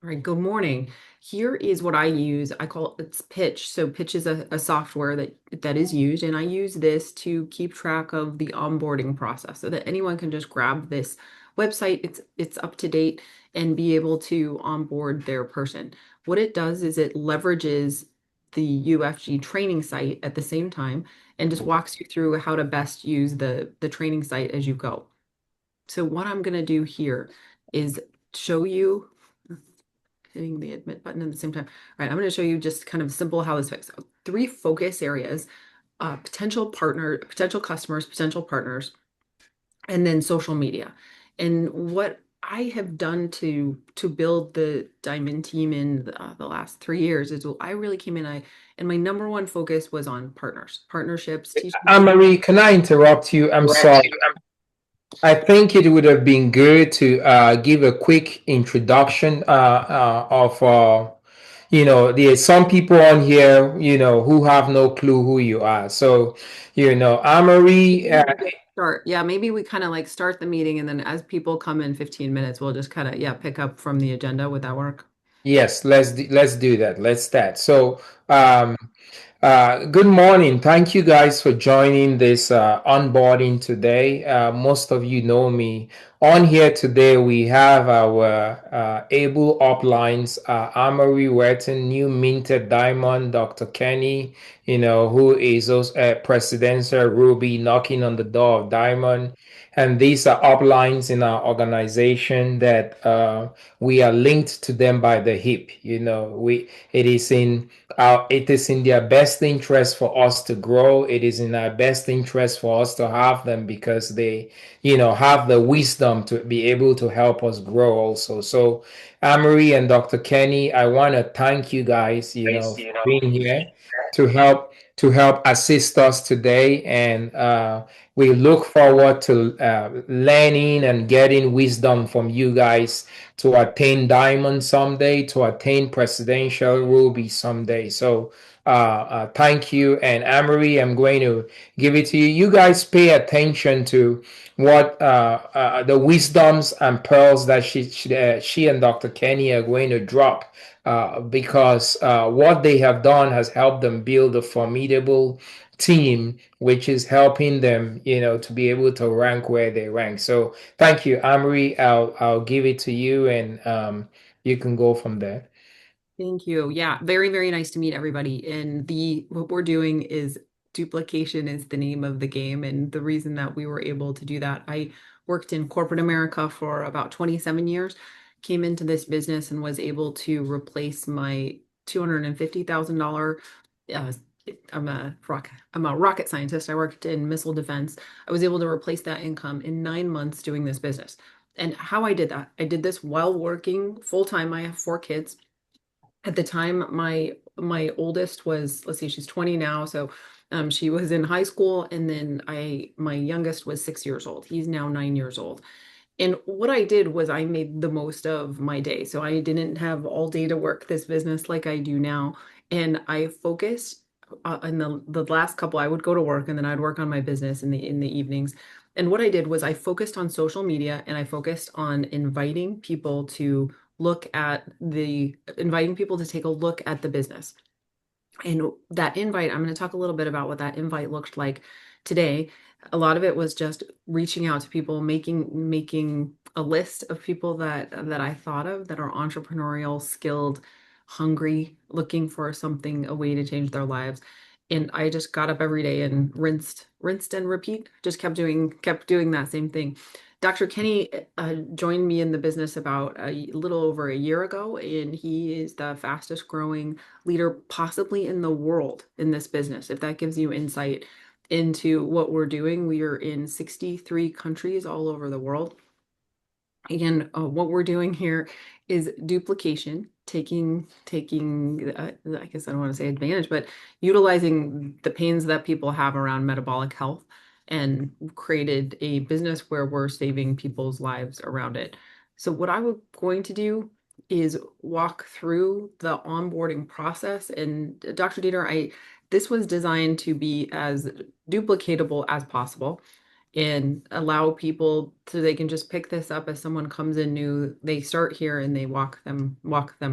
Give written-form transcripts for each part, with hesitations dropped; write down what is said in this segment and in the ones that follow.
All right, good morning. Here is what I use. I call it's Pitch. So Pitch is a software that is used, and I use this to keep track of the onboarding process so that anyone can just grab this website. It's up to date and be able to onboard their person. What it does is it leverages the UFG training site at the same time and just walks you through how to best use the training site as you go. So what I'm going to do here is show you hitting the admit button at the same time. All right, I'm going to show you just kind of simple how this fits. Three focus areas, potential customers, potential partners, and then social media. And what I have done to build the Diamond team in the last 3 years is I really came in, and my number one focus was on partnerships, teaching people. Anne-Marie, can I interrupt you? I'm sorry. Correct. I think it would have been good to give a quick introduction of, there's some people on here, who have no clue who you are. So, Anne-Marie, Maybe we just start. Yeah, maybe we kind of like start the meeting and then as people come in 15 minutes, we'll just kind of, yeah, pick up from the agenda. Would that work? yes, let's do that. Let's start. So, um, good morning. Thank you guys for joining this onboarding today. Most of you know me. On here today, we have our able uplines, Amory Wetton, new minted diamond, Dr. Kenny, who is also a presidential ruby knocking on the door of diamond. And these are uplines in our organization that we are linked to them by the hip. It is in it is in their best interest for us to grow. It is in our best interest for us to have them because they, have the wisdom to be able to help us grow also. So, Amory and Dr. Kenny, I want to thank you guys, for being here to help assist us today, and we look forward to learning and getting wisdom from you guys to attain diamond someday, to attain presidential ruby someday. So thank you. And Amory, I'm going to give it to you. You guys pay attention to what the wisdoms and pearls that she and Dr. Kenny are going to drop. Because what they have done has helped them build a formidable team, which is helping them, to be able to rank where they rank. So thank you, Amory. I'll give it to you, and you can go from there. Thank you. Yeah, very, very nice to meet everybody. And the what we're doing is duplication is the name of the game. And the reason that we were able to do that, I worked in corporate America for about 27 years, came into this business and was able to replace my $250,000. Uh, I'm a rocket scientist. I worked in missile defense. I was able to replace that income in 9 months doing this business. And how I did that, I did this while working full time. I have 4 kids. At the time, my oldest was, let's see, she's 20 now, so she was in high school, and then my youngest was 6 years old. He's now 9 years old. And what I did was I made the most of my day. So I didn't have all day to work this business like I do now. And I focused in the last couple, I would go to work and then I'd work on my business in the evenings. And what I did was I focused on social media and I focused on inviting people to take a look at the business. And that invite, I'm going to talk a little bit about what that invite looked like today. A lot of it was just reaching out to people, making a list of people that I thought of that are entrepreneurial, skilled, hungry, looking for something, a way to change their lives. And I just got up every day and rinsed and repeat, just kept doing that same thing. Dr. Kenny joined me in the business about a little over a year ago, and he is the fastest growing leader possibly in the world in this business. If that gives you insight into what we're doing, we are in 63 countries all over the world. Again, what we're doing here is duplication, taking I guess I don't want to say advantage, but utilizing the pains that people have around metabolic health and created a business where we're saving people's lives around it. So what I was going to do is walk through the onboarding process. And Dr. Dieter, I this was designed to be as duplicatable as possible. and allow people so they can just pick this up as someone comes in new. They start here and they walk them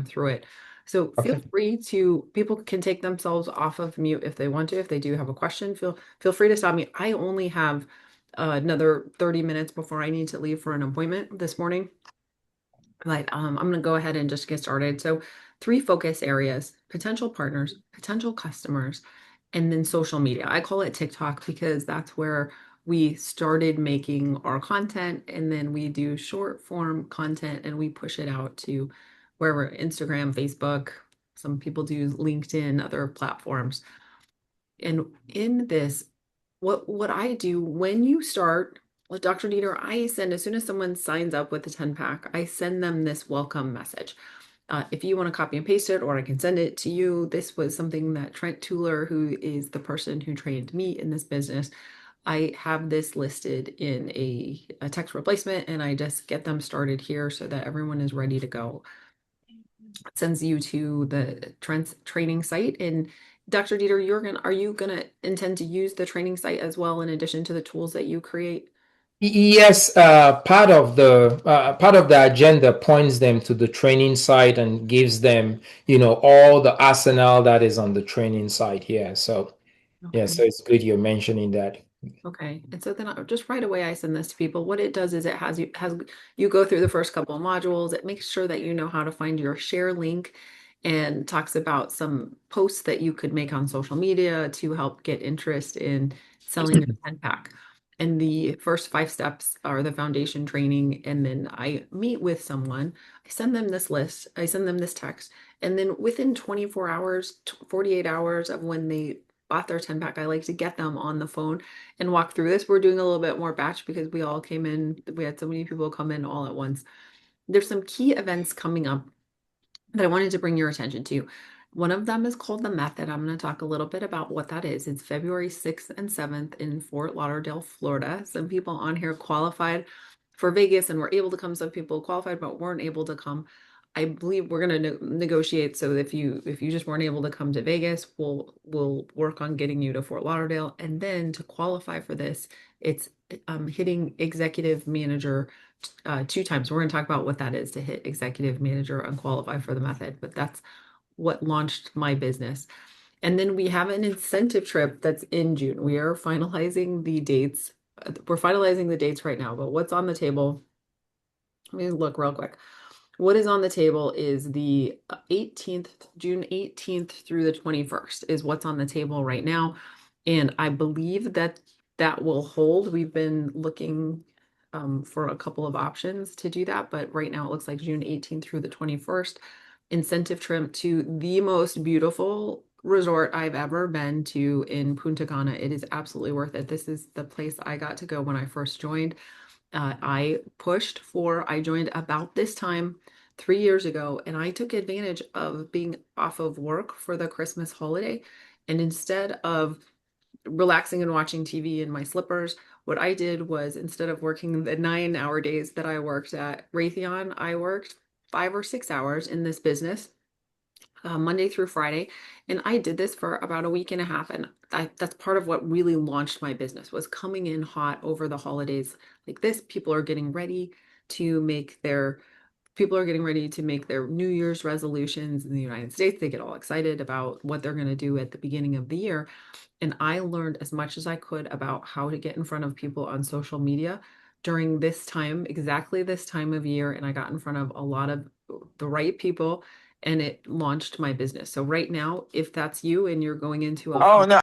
through it. So feel Okay. free to people can take themselves off of mute if they want to. If they do have a question, feel free to stop me. I only have another 30 minutes before I need to leave for an appointment this morning. But I'm going to go ahead and just get started. So, three focus areas: potential partners, potential customers, and then social media. I call it TikTok because that's where we started making our content. And then we do short form content and we push it out to wherever: Instagram, Facebook. Some people do LinkedIn, other platforms. And in this, what I do when you start with Dr. Dieter, I send as soon as someone signs up with the 10 pack, I send them this welcome message. If you want to copy and paste it, or I can send it to you. This was something that Trent Tueller, who is the person who trained me in this business, I have this listed in a text replacement, and I just get them started here so that everyone is ready to go. It sends you to the Trent's training site. And Dr. Dieter, are you gonna intend to use the training site as well in addition to the tools that you create? Yes, part of the agenda points them to the training site and gives them, all the arsenal that is on the training site here. So yeah, Okay. so it's good you're mentioning that. Okay. And so then just right away I send this to people. What it does is it has you go through the first couple of modules. It makes sure that you know how to find your share link and talks about some posts that you could make on social media to help get interest in selling your 10 pack. And the first five steps are the foundation training. And then I meet with someone. I send them this list. I send them this text. And then within 24 hours, 48 hours of when they bought their 10 pack, I like to get them on the phone and walk through this. We're doing a little bit more batch because we all came in. We had so many people come in all at once. There's some key events coming up that I wanted to bring your attention to. One of them is called the Method. I'm going to talk a little bit about what that is. It's February 6th and 7th in Fort Lauderdale, Florida. Some people on here qualified for Vegas and were able to come. Some people qualified but weren't able to come. I believe we're going to negotiate so if you just weren't able to come to Vegas, we'll work on getting you to Fort Lauderdale. And then to qualify for this, it's hitting executive manager two times. We're going to talk about what that is to hit executive manager and qualify for the method, but that's what launched my business. And then we have an incentive trip that's in June. We are finalizing the dates. We're finalizing the dates right now, but what's on the table? Let me look real quick. What is on the table is the 18th, June 18th through the 21st is what's on the table right now. And I believe that that will hold. We've been looking for a couple of options to do that, but right now it looks like June 18th through the 21st. Incentive trip to the most beautiful resort I've ever been to in Punta Cana. It is absolutely worth it. This is the place I got to go when I first joined. I joined about this time 3 years ago, and I took advantage of being off of work for the Christmas holiday. And instead of relaxing and watching TV in my slippers, what I did was instead of working the 9 hour days that I worked at Raytheon, I worked 5 or 6 hours in this business Monday through Friday. And I did this for about a week and a half. And that's part of what really launched my business was coming in hot over the holidays like this. To make their People are getting ready to make their New Year's resolutions in the United States. They get all excited about what they're going to do at the beginning of the year. And I learned as much as I could about how to get in front of people on social media during this time, exactly this time of year. And I got in front of a lot of the right people and it launched my business. So right now, if that's you and you're going into a Oh no!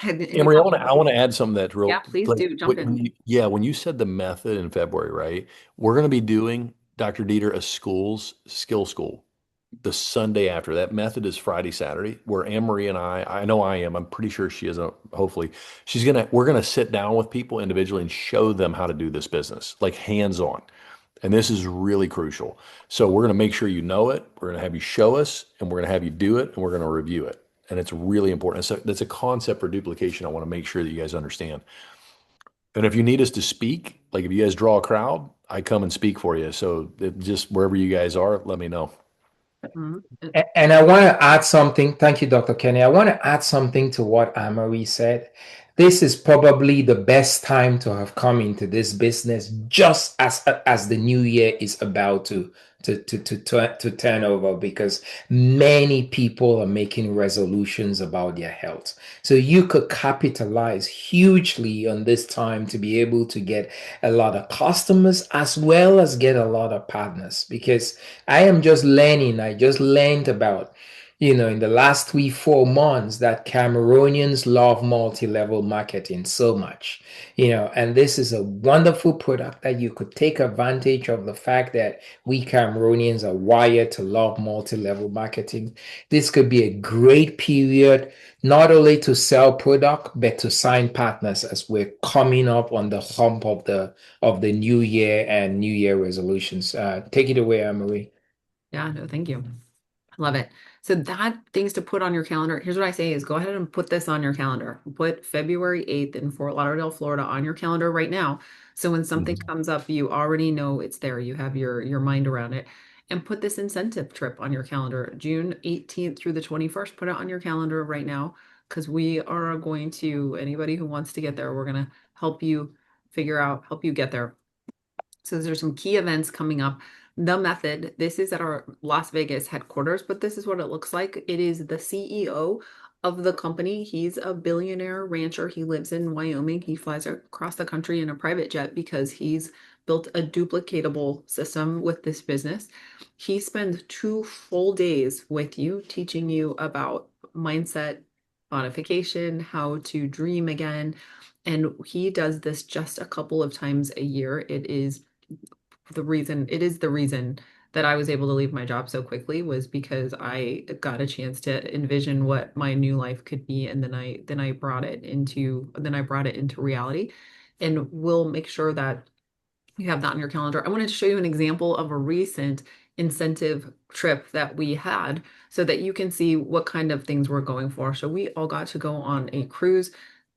any Emery, problem, I want to add something that's yeah, real. please Like do jump in. when you said the method in February, right? We're going to be doing Dr. Dieter a skill school the Sunday after. That method is Friday, Saturday, where Anne Marie and I know I am. I'm pretty sure she is. Hopefully, we're gonna sit down with people individually and show them how to do this business, like hands on. And this is really crucial. So we're going to make sure you know it. We're going to have you show us, and we're going to have you do it, and we're going to review it. And it's really important. So that's a concept for duplication I want to make sure that you guys understand. And if you need us to speak, like if you guys draw a crowd, I come and speak for you. So just wherever you guys are, let me know. Mhm. And I want to add something. Thank you, Dr. Kenny. I want to add something to what Anne-Marie said. this is probably the best time to have come into this business just as the new year is about to turn over, because many people are making resolutions about their health. So you could capitalize hugely on this time to be able to get a lot of customers as well as get a lot of partners, because I am just learning. I just learned about, in the last 3, 4 months, that Cameroonians love multi-level marketing so much, and this is a wonderful product that you could take advantage of the fact that we Cameroonians are wired to love multi-level marketing. This could be a great period, not only to sell product, but to sign partners as we're coming up on the hump of the new year and new year resolutions. Take it away, Anne-Marie. Yeah, no, thank you. Love it. So that things to put on your calendar. Here's what I say is go ahead and put this on your calendar. Put February 8th in Fort Lauderdale, Florida on your calendar right now. So when something Mhm. comes up, you already know it's there. You have your mind around it. And put this incentive trip on your calendar, June 18th through the 21st. Put it on your calendar right now because we are going to, anybody who wants to get there, we're going to help you help you get there. So there's some key events coming up. The method, this is at our Las Vegas headquarters, but this is what it looks like. It is the CEO of the company. He's a billionaire rancher. He lives in Wyoming. He flies across the country in a private jet because he's built a duplicatable system with this business. He spends 2 full days with you, teaching you about mindset modification, how to dream again. And he does this just a couple of times a year. It is the reason that I was able to leave my job so quickly was because I got a chance to envision what my new life could be, and then I brought it into reality. And we'll make sure that you have that on your calendar. I wanted to show you an example of a recent incentive trip that we had so that you can see what kind of things we're going for. So we all got to go on a cruise.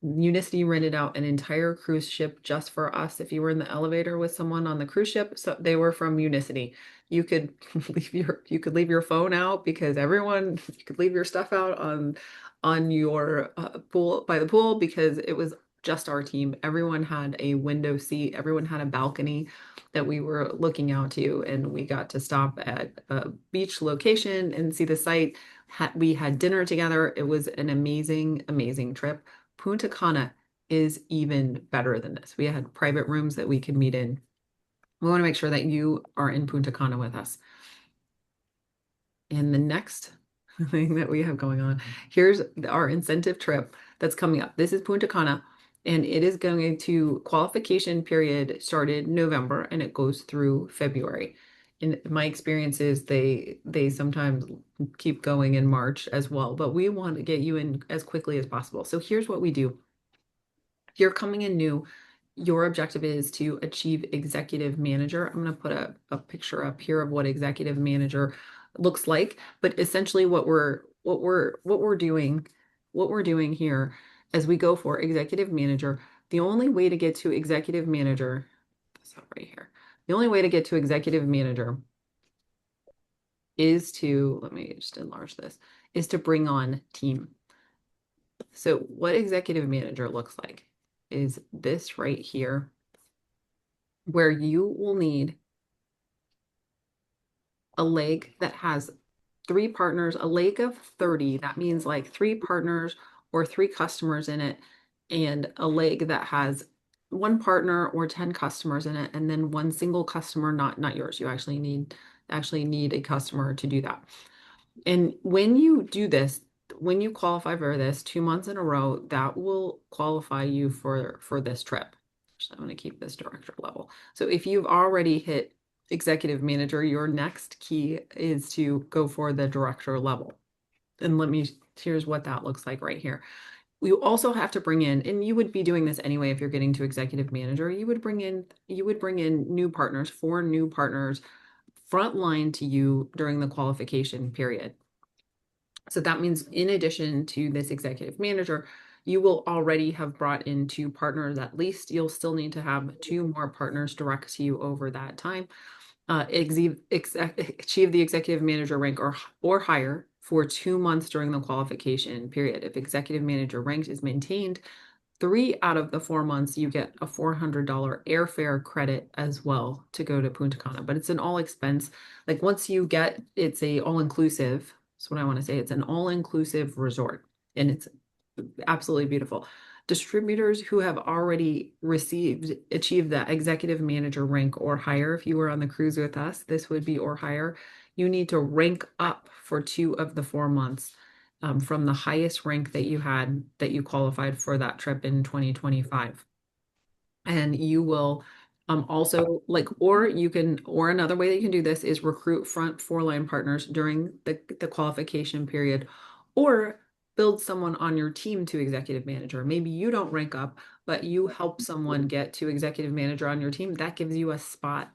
Unicity rented out an entire cruise ship just for us. If you were in the elevator with someone on the cruise ship, so they were from Unicity. You could leave your phone out because you could leave your stuff out on your pool by the pool because it was just our team. Everyone had a window seat, everyone had a balcony that we were looking out to, and we got to stop at a beach location and see the site. We had dinner together. It was an amazing, amazing trip. Punta Cana is even better than this. We had private rooms that we could meet in. We want to make sure that you are in Punta Cana with us. And the next thing that we have going on, here's our incentive trip that's coming up. This is Punta Cana, and it is going to qualification period started November and it goes through February. In my experiences, they sometimes keep going in March as well, but we want to get you in as quickly as possible. So here's what we do. If you're coming in new, your objective is to achieve executive manager. I'm going to put a picture up here of what executive manager looks like, but essentially what we're doing here as we go for executive manager, the only way to get to executive manager, that's up right here. The only way to get to executive manager is to, let me just enlarge this, is to bring on team. So what executive manager looks like is this right here, where you will need a leg that has 3 partners, a leg of 30. That means like 3 partners or 3 customers in it, and a leg that has 1 partner or 10 customers in it, and then 1 single customer, not yours. You actually need a customer to do that. And when you do this, when you qualify for this 2 months in a row, that will qualify you for this trip. So I'm going to keep this director level. So if you've already hit executive manager, your next key is to go for the director level. And here's what that looks like right here. We also have to bring in, and you would be doing this anyway if you're getting to executive manager, you would bring in new partners, 4 new partners frontline to you during the qualification period. So that means in addition to this executive manager, you will already have brought in 2 partners at least. You'll still need to have 2 more partners direct to you over that time. Achieve the executive manager rank or higher for 2 months during the qualification period. If executive manager rank is maintained, 3 out of the 4 months, you get a $400 airfare credit as well to go to Punta Cana. But it's an all expense. Like once you get, it's a all inclusive. That's what I want to say. It's an all inclusive resort, and it's absolutely beautiful. Distributors who have already achieved that executive manager rank or higher, if you were on the cruise with us, this would be or higher. You need to rank up for 2 of the 4 months, from the highest rank that you had that you qualified for that trip in 2025. And you will also like, or you can, or another way that you can do this is recruit front four line partners during the qualification period, or build someone on your team to executive manager. Maybe you don't rank up, but you help someone get to executive manager on your team. That gives you a spot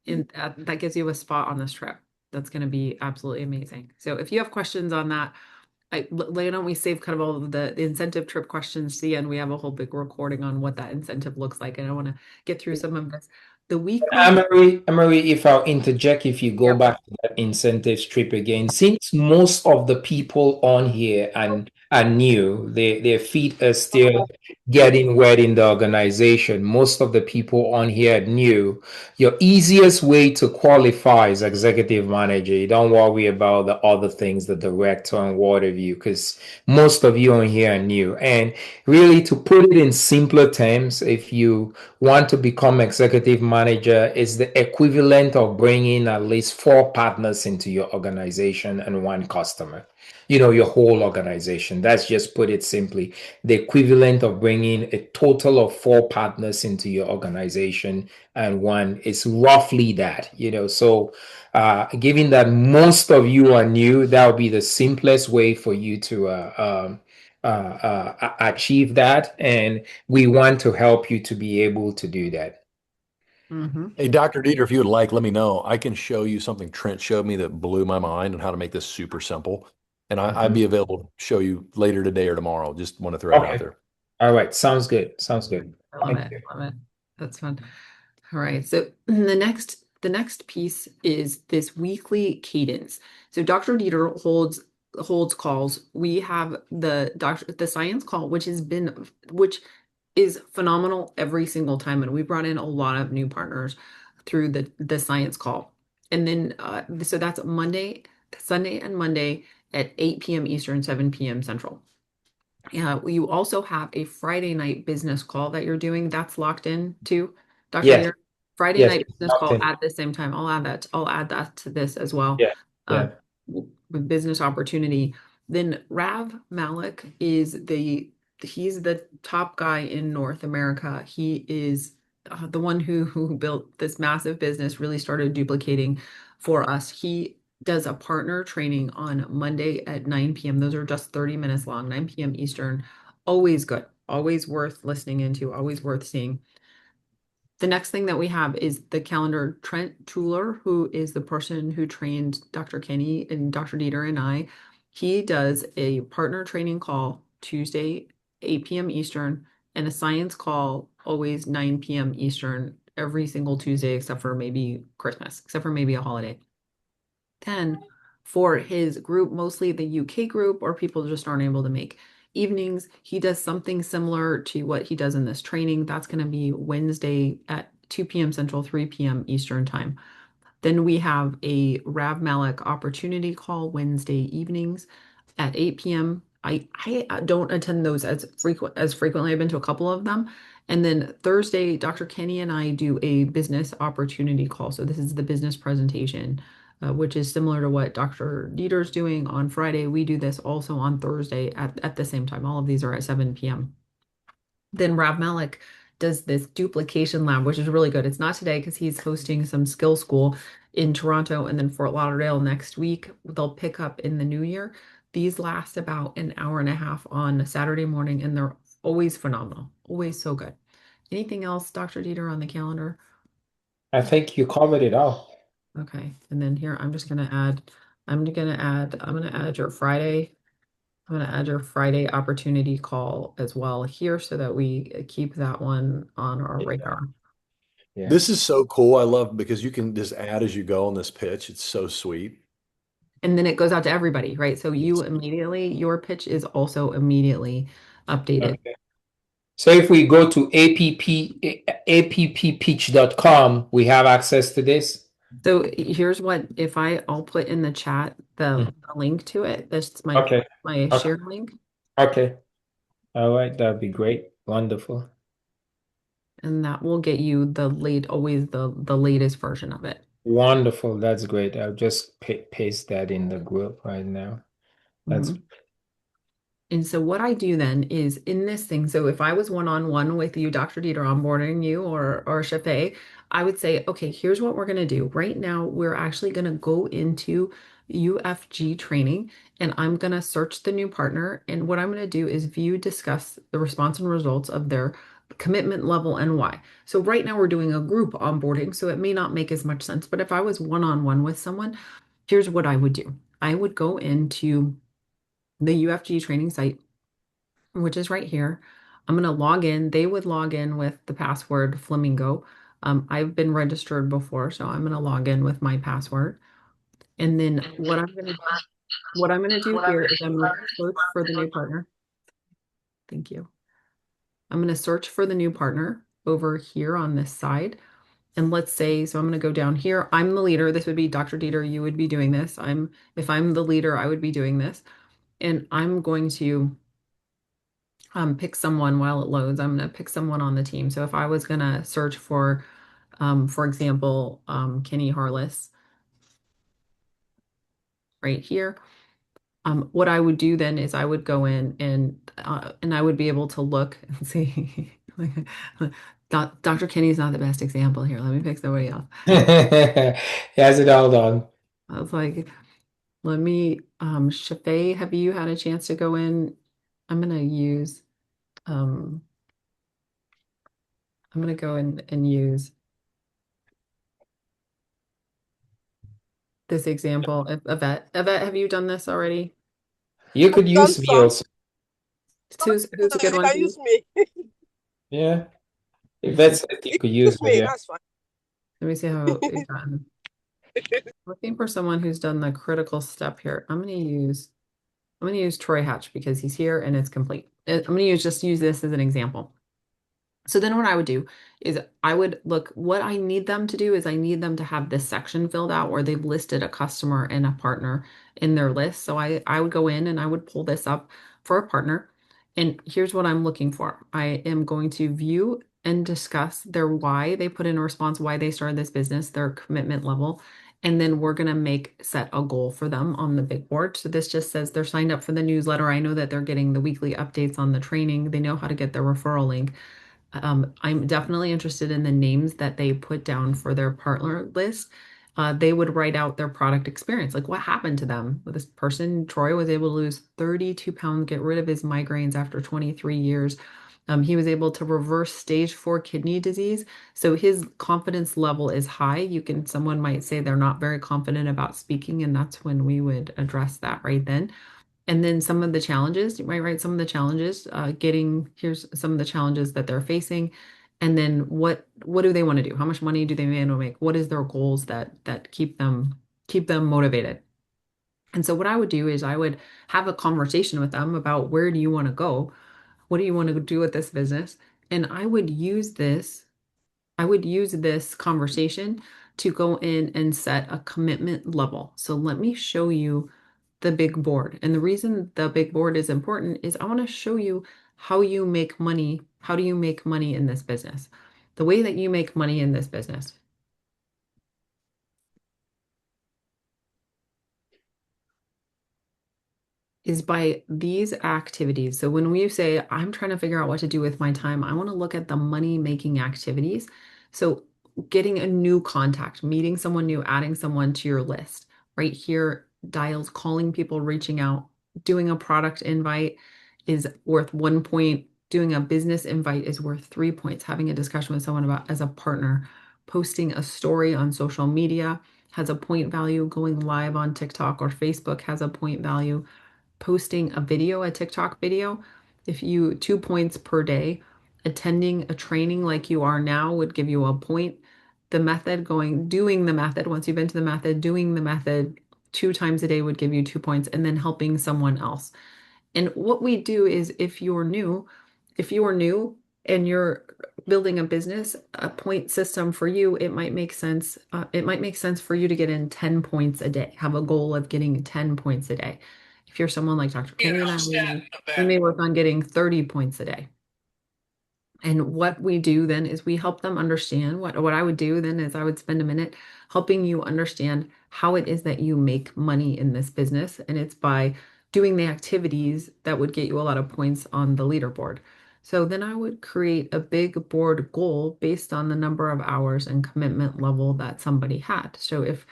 that gives you a spot on this trip. That's going to be absolutely amazing. So if you have questions on that, why don't we save kind of all of the incentive trip questions to the end? We have a whole big recording on what that incentive looks like, and I want to get through some of this. The weekly, Emery, if I'll interject, if you go yep. back to that incentive strip again, since most of the people on here and are new, their feet are still getting wet in the organization. Most of the people on here are new. Your easiest way to qualify is executive manager. You don't worry about the other things, the director and what have you, because most of you on here are new. And really, to put it in simpler terms, if you want to become executive manager is the equivalent of bringing at least four partners into your organization and one customer. You know, your whole organization. That's just put it simply. The equivalent of bringing a total of four partners into your organization and one is roughly that, you know. So, given that most of you are new, that would be the simplest way for you to achieve that. And we want to help you to be able to do that. Mhm. Hey, Dr. Dieter, if you would like, let me know. I can show you something Trent showed me that blew my mind on how to make this super simple. And I'd Mhm. be available to show you later today or tomorrow. Just want to throw it out Okay. there. All right. Sounds good. Sounds good. I love Thank it. you. Love it. That's fun. All right. So the next piece is this weekly cadence. So Dr. Dieter holds calls. We have the science call, which is phenomenal every single time, and we brought in a lot of new partners through the science call. And then so that's Monday, Sunday, and Monday at 8 p.m. Eastern, 7 p.m. Central. Yeah, you also have a Friday night business call that you're doing. That's locked in too, Dr. Yes. Deere. Friday Yes. night business call Nothing. at the same time. I'll add that to this as well. Yeah. Uh, Yeah. with business opportunity. Then Rav Malik he's the top guy in North America. He is the one who built this massive business, really started duplicating for us. He does a partner training on Monday at 9 p.m. Those are just 30 minutes long, 9 p.m. Eastern. Always good, always worth listening into, always worth seeing. The next thing that we have is the calendar. Trent Tuller, who is the person who trained Dr. Kenny and Dr. Dieter and I, he does a partner training call Tuesday, 8 p.m. Eastern, and a science call always 9 p.m. Eastern every single Tuesday, except for maybe Christmas, except for maybe a holiday. Then for his group, mostly the UK group, or people just aren't able to make evenings, he does something similar to what he does in this training. That's going to be Wednesday at 2 p.m. Central, 3 p.m. Eastern time. Then we have a Rav Malik opportunity call Wednesday evenings at 8 p.m. I don't attend those as frequently. I've been to a couple of them. And then Thursday, Dr. Kenny and I do a business opportunity call. So this is the business presentation, which is similar to what Dr. Dieter's doing on Friday. We do this also on Thursday at the same time. All of these are at 7 p.m. Then Rav Malik does this duplication lab, which is really good. It's not today because he's hosting some skill school in Toronto and then Fort Lauderdale next week. They'll pick up in the new year. These last about an hour and a half on Saturday morning, and they're always phenomenal, always so good. Anything else, Dr. Dieter, on the calendar? I think you covered it all. Okay. And then here I'm gonna add your Friday. I'm going to add your Friday opportunity call as well here so that we keep that one on our Yeah. radar. Yeah. This is so cool. I love because you can just add as you go on this pitch. It's so sweet. And then it goes out to everybody, right? So your pitch is also immediately updated. Okay. So if we go to apppitch.com, we have access to this. So here's what if I'll put in the chat Mhm. the link to it. This is Okay. my Okay. share link, Okay. All right. That'd be great. Wonderful. and that will get you always the latest version of it. Wonderful. That's great. I'll just paste that in the group right now. That's Mhm. And so what I do then is in this thing, so if I was one-on-one with you, Dr. Dieter, onboarding you or Shafé, I would say, okay, here's what we're going to do. Right now, we're actually going to go into UFG training and I'm going to search the new partner. And what I'm going to do is discuss the response and results of their commitment level and why. So right now we're doing a group onboarding, so it may not make as much sense. But if I was one-on-one with someone, here's what I would do. I would go into the UFG training site, which is right here. I'm going to log in. They would log in with the password Flamingo. I've been registered before, so I'm going to log in with my password. And then what I'm going to do here is I'm going to search for the new partner. Thank you. I'm going to search for the new partner over here on this side. And let's say, so I'm going to go down here. I'm the leader. This would be Dr. Dieter. You would be doing this. If I'm the leader, I would be doing this. And I'm going to pick someone while it loads. I'm going to pick someone on the team. So if I was going to search for example, Kenny Harless right here, what I would do then is I would go in and I would be able to look and see. Dr. Kenny is not the best example here. Let me pick somebody else. Has it all done. I was like, let me, Shafay, have you had a chance to go in? I'm going to use, um, I'm going to go in and use this example. Yvette, have you done this already? You could I've done use me some. also. Who's a good You one can for you? use me. Yeah. If that's it, you You could can use use me. me. Yeah. That's fine. Let me see how you've gotten. Looking for someone who's done the critical step here. I'm gonna use Troy Hatch because he's here and it's complete. I'm gonna use this as an example. So then what I would do is I would look, what I need them to do is I need them to have this section filled out where they've listed a customer and a partner in their list. So I would go in and I would pull this up for a partner. And here's what I'm looking for. I am going to view and discuss their why they put in a response, why they started this business, their commitment level. And then we're going to set a goal for them on the big board. So this just says they're signed up for the newsletter. I know that they're getting the weekly updates on the training. They know how to get their referral link. I'm definitely interested in the names that they put down for their partner list. They would write out their product experience, like what happened to them. This person, Troy, was able to lose 32 pounds, get rid of his migraines after 23 years. He was able to reverse stage 4 kidney disease. So his confidence level is high. Someone might say they're not very confident about speaking, and that's when we would address that right then. And then some of the challenges, you might write some of the challenges, here's some of the challenges that they're facing. And then what do they want to do? How much money do they want to make? What is their goals that keep them motivated? And so what I would do is I would have a conversation with them about where do you want to go? What do you want to do with this business? And I would use this conversation to go in and set a commitment level. So let me show you the big board. And the reason the big board is important is I want to show you how you make money. How do you make money in this business? The way that you make money in this business is by these activities. So when we say, I'm trying to figure out what to do with my time, I want to look at the money making activities. So getting a new contact, meeting someone new, adding someone to your list. Right here, dials, calling people, reaching out, doing a product invite is worth 1 point. Doing a business invite is worth 3 points. Having a discussion with someone about as a partner, posting a story on social media has a point value. Going live on TikTok or Facebook has a point value. Posting a TikTok video, if you 2 points per day. Attending a training like you are now would give you a point. The method doing the method, once you've been to the method, doing the method 2 times a day would give you 2 points, and then helping someone else. And what we do is if you're new, and you're building a business, a point system for you, it might make sense. It might make sense for you to get in 10 points a day, have a goal of getting 10 points a day. If you're someone like Dr. Kenny and I, we may work on getting 30 points a day. And what we do then is we help them understand what I would do then is I would spend a minute helping you understand how it is that you make money in this business. And it's by doing the activities that would get you a lot of points on the leaderboard. So then I would create a big board goal based on the number of hours and commitment level that somebody had. So if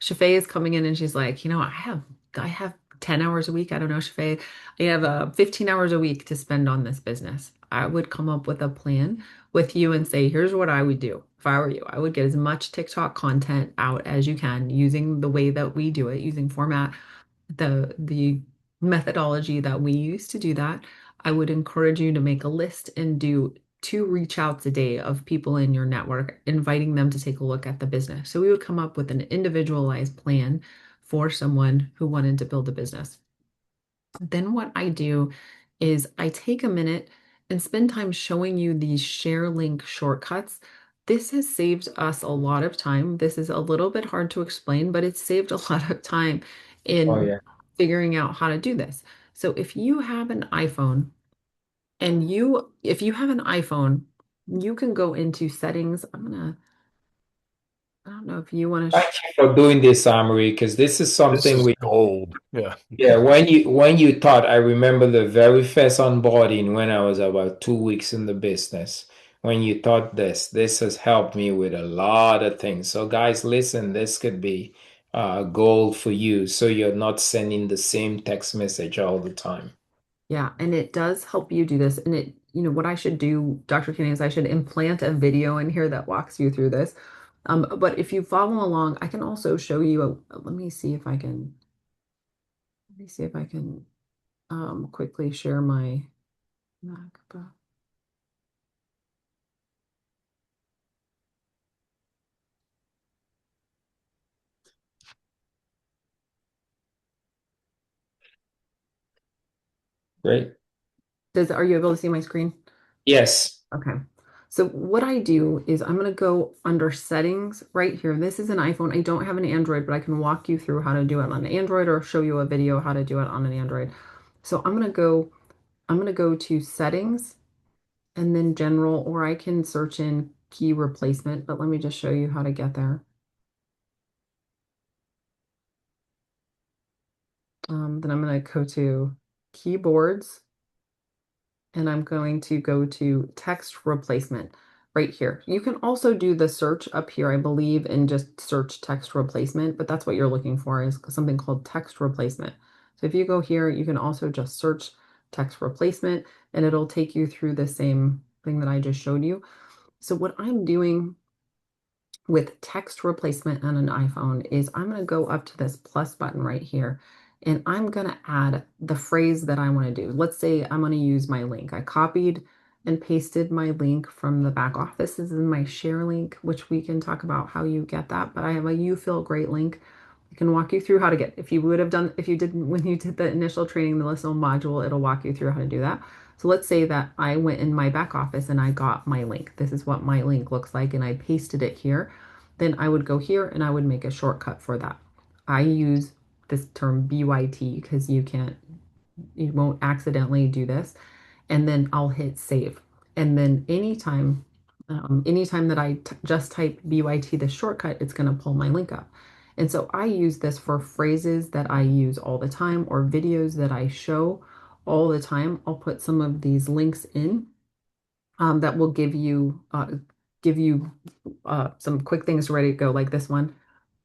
Shafay is coming in and she's like, I have 10 hours a week. I don't know, Shafay. I have 15 hours a week to spend on this business. I would come up with a plan with you and say, here's what I would do if I were you. I would get as much TikTok content out as you can using the way that we do it, using format, the methodology that we use to do that. I would encourage you to make a list and do 2 reach outs a day of people in your network, inviting them to take a look at the business. So we would come up with an individualized plan for someone who wanted to build a business. Then what I do is I take a minute and spend time showing you these share link shortcuts. This has saved us a lot of time. This is a little bit hard to explain, but it's saved a lot of time Oh in yeah. figuring out how to do this. So if you have an iPhone if you have an iPhone, you can go into settings. I don't know if you want to, Thank you for doing this, Amory, because this is This something is we. gold. Yeah. Yeah, when you taught, I remember the very first onboarding when I was about 2 weeks in the business. When you taught this has helped me with a lot of things. So guys, listen, this could be gold for you, so you're not sending the same text message all the time. yeah, and it does help you do this. And what I should do, Dr. Kenny, is I should implant a video in here that walks you through this. But if you follow along, I can also show you let me see if I can, quickly share my MacBook. Great. Are you able to see my screen? Yes. Okay. So what I do is I'm going to go under settings right here. This is an iPhone. I don't have an Android, but I can walk you through how to do it on an Android or show you a video how to do it on an Android. So I'm going to go to settings and then general, or I can search in key replacement, but let me just show you how to get there. Then I'm going to go to keyboards and I'm going to go to text replacement right here. You can also do the search up here, I believe, and just search text replacement, but that's what you're looking for is something called text replacement. So if you go here, you can also just search text replacement and it'll take you through the same thing that I just showed you. So what I'm doing with text replacement on an iPhone is I'm going to go up to this plus button right here and I'm going to add the phrase that I want to do. Let's say I'm going to use my link. I copied and pasted my link from the back office. This is my share link, which we can talk about how you get that. But I have a You Feel Great link. I can walk you through how to get, if you didn't, when you did the initial training, the listener module, it'll walk you through how to do that. So let's say that I went in my back office and I got my link. This is what my link looks like, and I pasted it here. Then I would go here and I would make a shortcut for that. I use this term BYT because you won't accidentally do this. And then I'll hit save. And then anytime that I just type BYT, the shortcut, it's going to pull my link up. And so I use this for phrases that I use all the time or videos that I show all the time. I'll put some of these links in that will give you some quick things ready to go, like this one.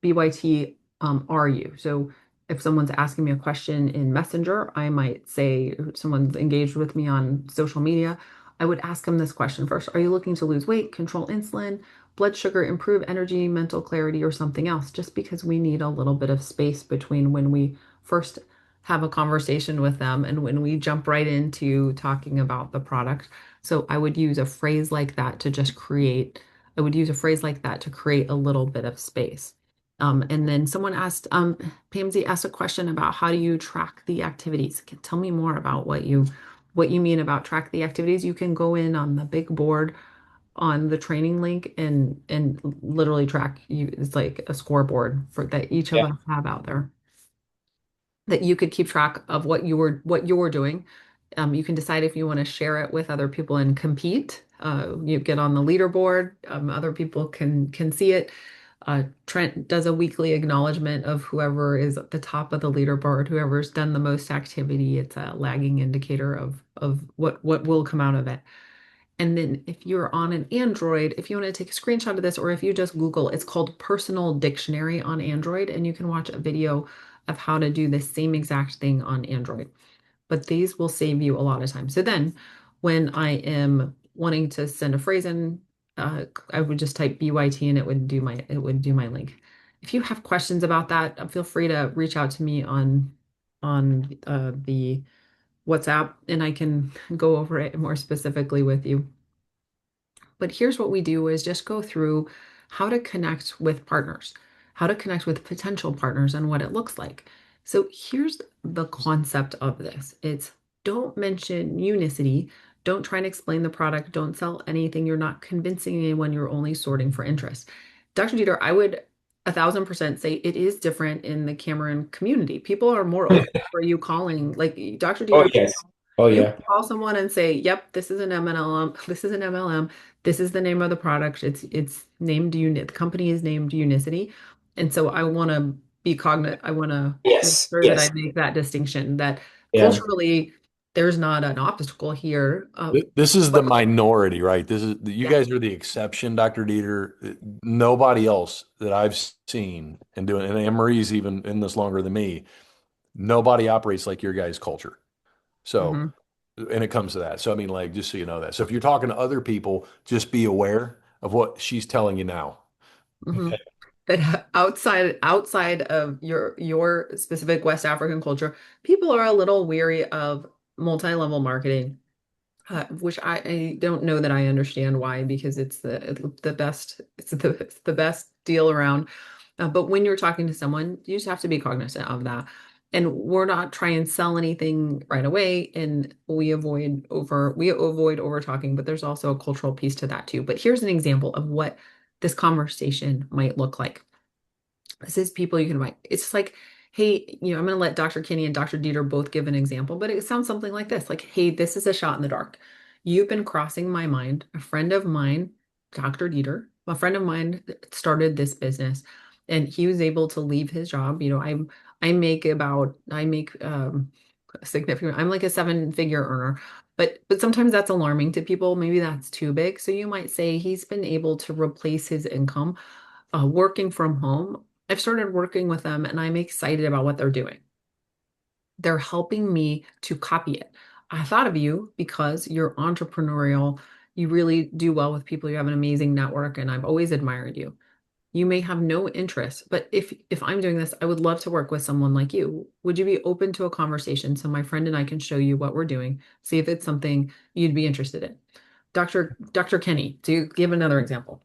BYT, are you? So if someone's asking me a question in Messenger, I might say, if someone's engaged with me on social media, I would ask them this question first. Are you looking to lose weight, control insulin, blood sugar, improve energy, mental clarity, or something else? Just because we need a little bit of space between when we first have a conversation with them and when we jump right into talking about the product. So I would use a phrase like that to just create, I would use a phrase like that to create a little bit of space. And then someone asked, Pamsy asked a question about how do you track the activities? Tell me more about what you mean about track the activities, you can go in on the big board on the training link and literally track you. It's like a scoreboard for that each of Yeah. us have out there that you could keep track of what you're doing. You can decide if you want to share it with other people and compete. You get on the leaderboard. Other people can see it. Trent does a weekly acknowledgement of whoever is at the top of the leaderboard, whoever's done the most activity. It's a lagging indicator of what will come out of it. And then if you're on an Android, if you want to take a screenshot of this, or if you just Google, it's called Personal Dictionary on Android, and you can watch a video of how to do the same exact thing on Android. But these will save you a lot of time. So then when I am wanting to send a phrase in, I would just type BYT and it would do my link. If you have questions about that, feel free to reach out to me on the WhatsApp and I can go over it more specifically with you. But here's what we do is just go through how to connect with partners, how to connect with potential partners and what it looks like. So here's the concept of this. It's don't mention unicity. Don't try and explain the product. Don't sell anything. You're not convincing anyone. You're only sorting for interest. Dr. Dieter, I would 1,000% say it is different in the Cameron community. People are more open for you calling, like Dr. Oh Dieter, yes. Oh you yeah. call someone and say, "Yep, this is an MLM. This is an MLM. This is the name of the product. It's named Unit. The company is named Unicity." And so I want to be cognizant. I want to make Yes. sure that I Yes. make that distinction that Yeah. culturally there's not an obstacle here. This is the But minority, right? This is you yeah. guys are the exception, Dr. Dieter. Nobody else that I've seen and doing, and Anne Marie's even in this longer than me. Nobody operates like your guys' culture. So, Mhm, and it comes to that. So, I mean, like, just so you know that. So, if you're talking to other people, just be aware of what she's telling you now. mhm. But outside of your specific West African culture, people are a little weary of multi-level marketing. Which I don't know that I understand why, because it's the best it's the best deal around. But when you're talking to someone, you just have to be cognizant of that. And we're not trying to sell anything right away, and we avoid over talking, but there's also a cultural piece to that too. But here's an example of what this conversation might look like. This is people you can invite. It's like, hey, I'm going to let Dr. Kinney and Dr. Dieter both give an example, but it sounds something like this, like, hey, this is a shot in the dark. You've been crossing my mind. A friend of mine, Dr. Dieter, a friend of mine started this business and he was able to leave his job. I make significant, I'm like a seven-figure earner. But sometimes that's alarming to people. Maybe that's too big. So you might say he's been able to replace his income working from home. I've started working with them and I'm excited about what they're doing. They're helping me to copy it. I thought of you because you're entrepreneurial. You really do well with people. You have an amazing network, and I've always admired you. You may have no interest, but if I'm doing this, I would love to work with someone like you. Would you be open to a conversation so my friend and I can show you what we're doing, see if it's something you'd be interested in? Dr. Kenny, do you give another example?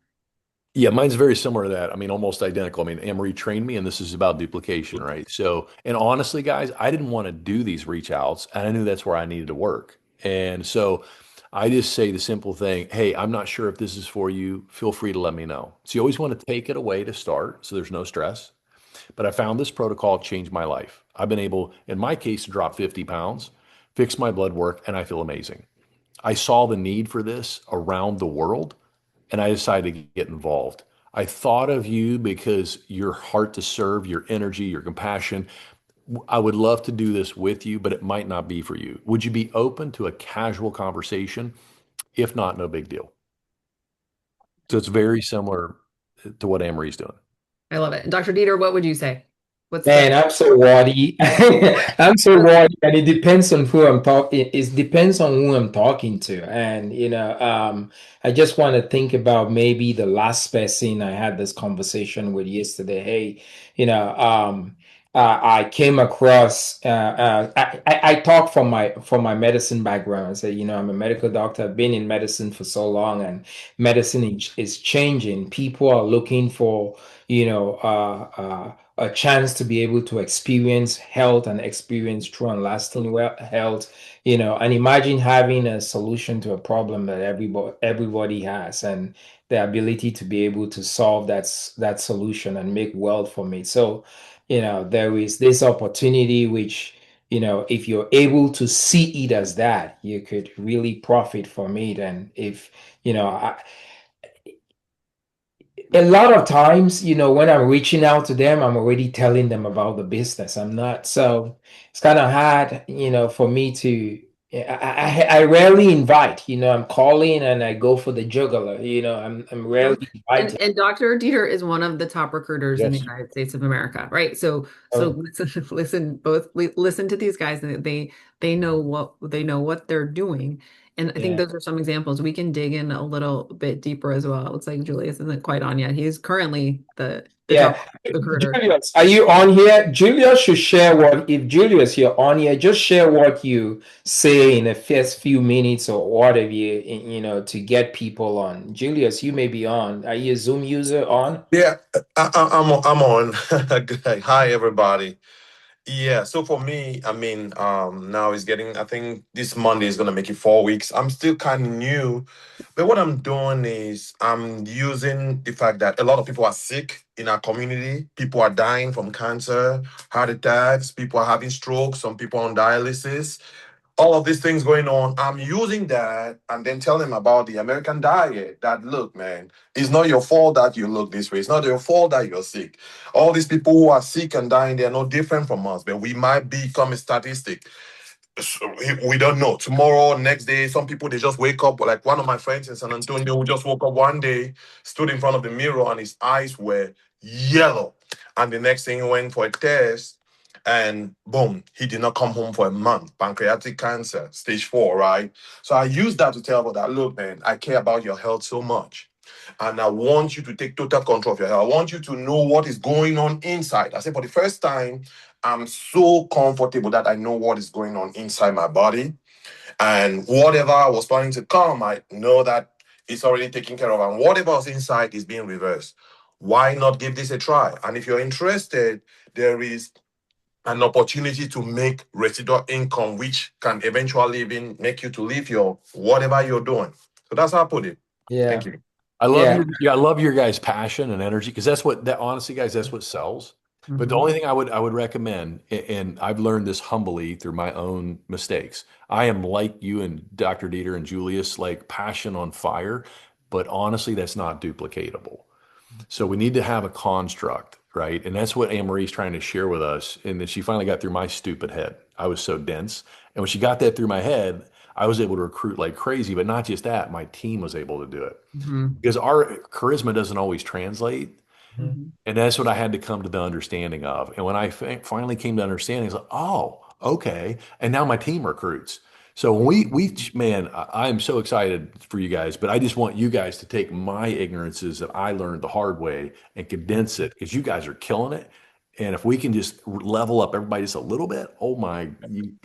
Yeah, mine's very similar to that. I mean, almost identical. I mean, Anne-Marie trained me, and this is about duplication, right? So, and honestly, guys, I didn't want to do these reach outs, and I knew that's where I needed to work. And so I just say the simple thing, hey, I'm not sure if this is for you. Feel free to let me know. So you always want to take it away to start, so there's no stress. But I found this protocol changed my life. I've been able, in my case, to drop 50 pounds, fix my blood work, and I feel amazing. I saw the need for this around the world and I decided to get involved. I thought of you because your heart to serve, your energy, your compassion. I would love to do this with you, but it might not be for you. Would you be open to a casual conversation? If not, no big deal. So it's very similar to what Amory's doing. I love it. And Dr. Dieter, what would you say? What's the Man, I'm so worried. I'm so worried, and it depends on who I'm talking. It depends on who I'm talking to, and I just want to think about maybe the last person I had this conversation with yesterday. Hey, I came across. I talk from my medicine background. I say, I'm a medical doctor. I've been in medicine for so long, and medicine is changing. People are looking for a chance to be able to experience health and experience true and lasting health, and imagine having a solution to a problem that everybody has, and the ability to be able to solve that solution and make wealth from it. So, there is this opportunity which, if you're able to see it as that, you could really profit from it. And if, a lot of times, when I'm reaching out to them, I'm already telling them about the business. I'm not, so it's kind of hard, for me to, I rarely invite, I'm calling and I go for the juggler, I'm No. rarely And inviting. and Dr. Dieter is one of the top recruiters in the Yes. United States of America, right? So Oh, listen to these guys. They know what they're doing. And I think yeah. those are some examples. We can dig in a little bit deeper as well. It looks like Julius isn't quite on yet. He's currently the top Yeah. recruiter. Julius, are you on here? Julius should share if Julius, you're on here, just share what you say in the first few minutes or whatever to get people on. Julius, you may be on. Are you a Zoom user on? Yeah, I'm on. Hi, everybody. Yeah, so for me, I mean, now it's getting, I think this Monday is gonna make it 4 weeks. I'm still kind of new, but what I'm doing is I'm using the fact that a lot of people are sick in our community. People are dying from cancer, heart attacks, people are having strokes, some people on dialysis, all of these things going on. I'm using that and then tell them about the American diet. That look, man, it's not your fault that you look this way. It's not your fault that you're sick. All these people who are sick and dying, they're no different from us, but we might become a statistic. So we don't know. Tomorrow, next day, some people they just wake up. Like one of my friends in San Antonio, who just woke up one day, stood in front of the mirror, and his eyes were yellow. And the next thing he went for a test, and boom, he did not come home for a month. Pancreatic cancer, stage 4, right? So I use that to tell about that. Look, man, I care about your health so much. And I want you to take total control of your health. I want you to know what is going on inside. I said, for the first time, I'm so comfortable that I know what is going on inside my body. And whatever I was planning to come, I know that it's already taken care of. And whatever was inside is being reversed. Why not give this a try? And if you're interested, there is an opportunity to make residual income, which can eventually even make you to leave your whatever you're doing. So that's how I put it. Thank Yeah. you. I love Yeah. your yeah, I love your guys' passion and energy because that's what that honestly, guys, that's what sells. But the Mhm. only thing I would recommend, and I've learned this humbly through my own mistakes. I am like you and Dr. Dieter and Julius, like passion on fire, but honestly, that's not duplicatable. So we need to have a construct, right? And that's what Anne Marie's trying to share with us. And then she finally got through my stupid head. I was so dense. And when she got that through my head, I was able to recruit like crazy. But not just that, my team was able to do it Mhm. because our charisma doesn't always translate. Mhm. Mhm. And that's what I had to come to the understanding of. And when I finally came to understanding, it's like, oh, okay. And now my team recruits. So when man, I am so excited for you guys, but I just want you guys to take my ignorances that I learned the hard way and condense it because you guys are killing it. And if we can just level up everybody just a little bit, oh my,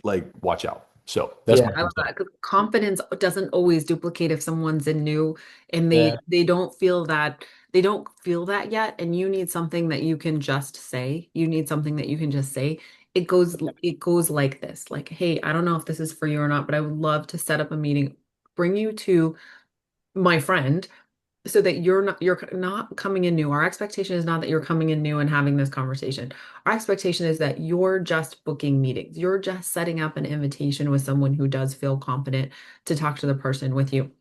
like, watch out. So that's Yeah. my I love 2 cents. that because confidence doesn't always duplicate if someone's in new and Yeah. they don't feel that yet, and you need something that you can just say. You need something that you can just say. It goes like this. Like, hey, I don't know if this is for you or not, but I would love to set up a meeting, bring you to my friend so that you're not coming in new. Our expectation is not that you're coming in new and having this conversation. Our expectation is that you're just booking meetings. You're just setting up an invitation with someone who does feel confident to talk to the person with you.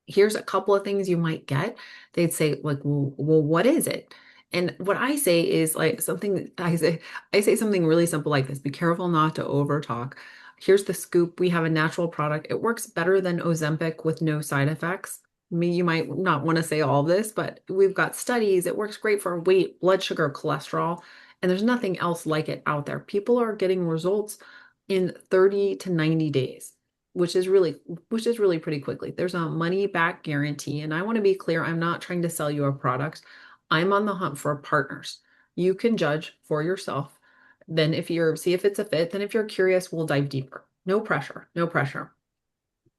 Here's a couple of things you might get. They'd say, like, well, what is it? And what I say is like something I say something really simple like this. Be careful not to over talk. Here's the scoop. We have a natural product. It works better than Ozempic with no side effects. Me, you might not want to say all this, but we've got studies. It works great for weight, blood sugar, cholesterol, and there's nothing else like it out there. People are getting results in 30 to 90 days, which is really pretty quickly. There's a money back guarantee. And I want to be clear, I'm not trying to sell you a product. I'm on the hunt for partners. You can judge for yourself. Then if you're see if it's a fit, then if you're curious, we'll dive deeper. No pressure, no pressure.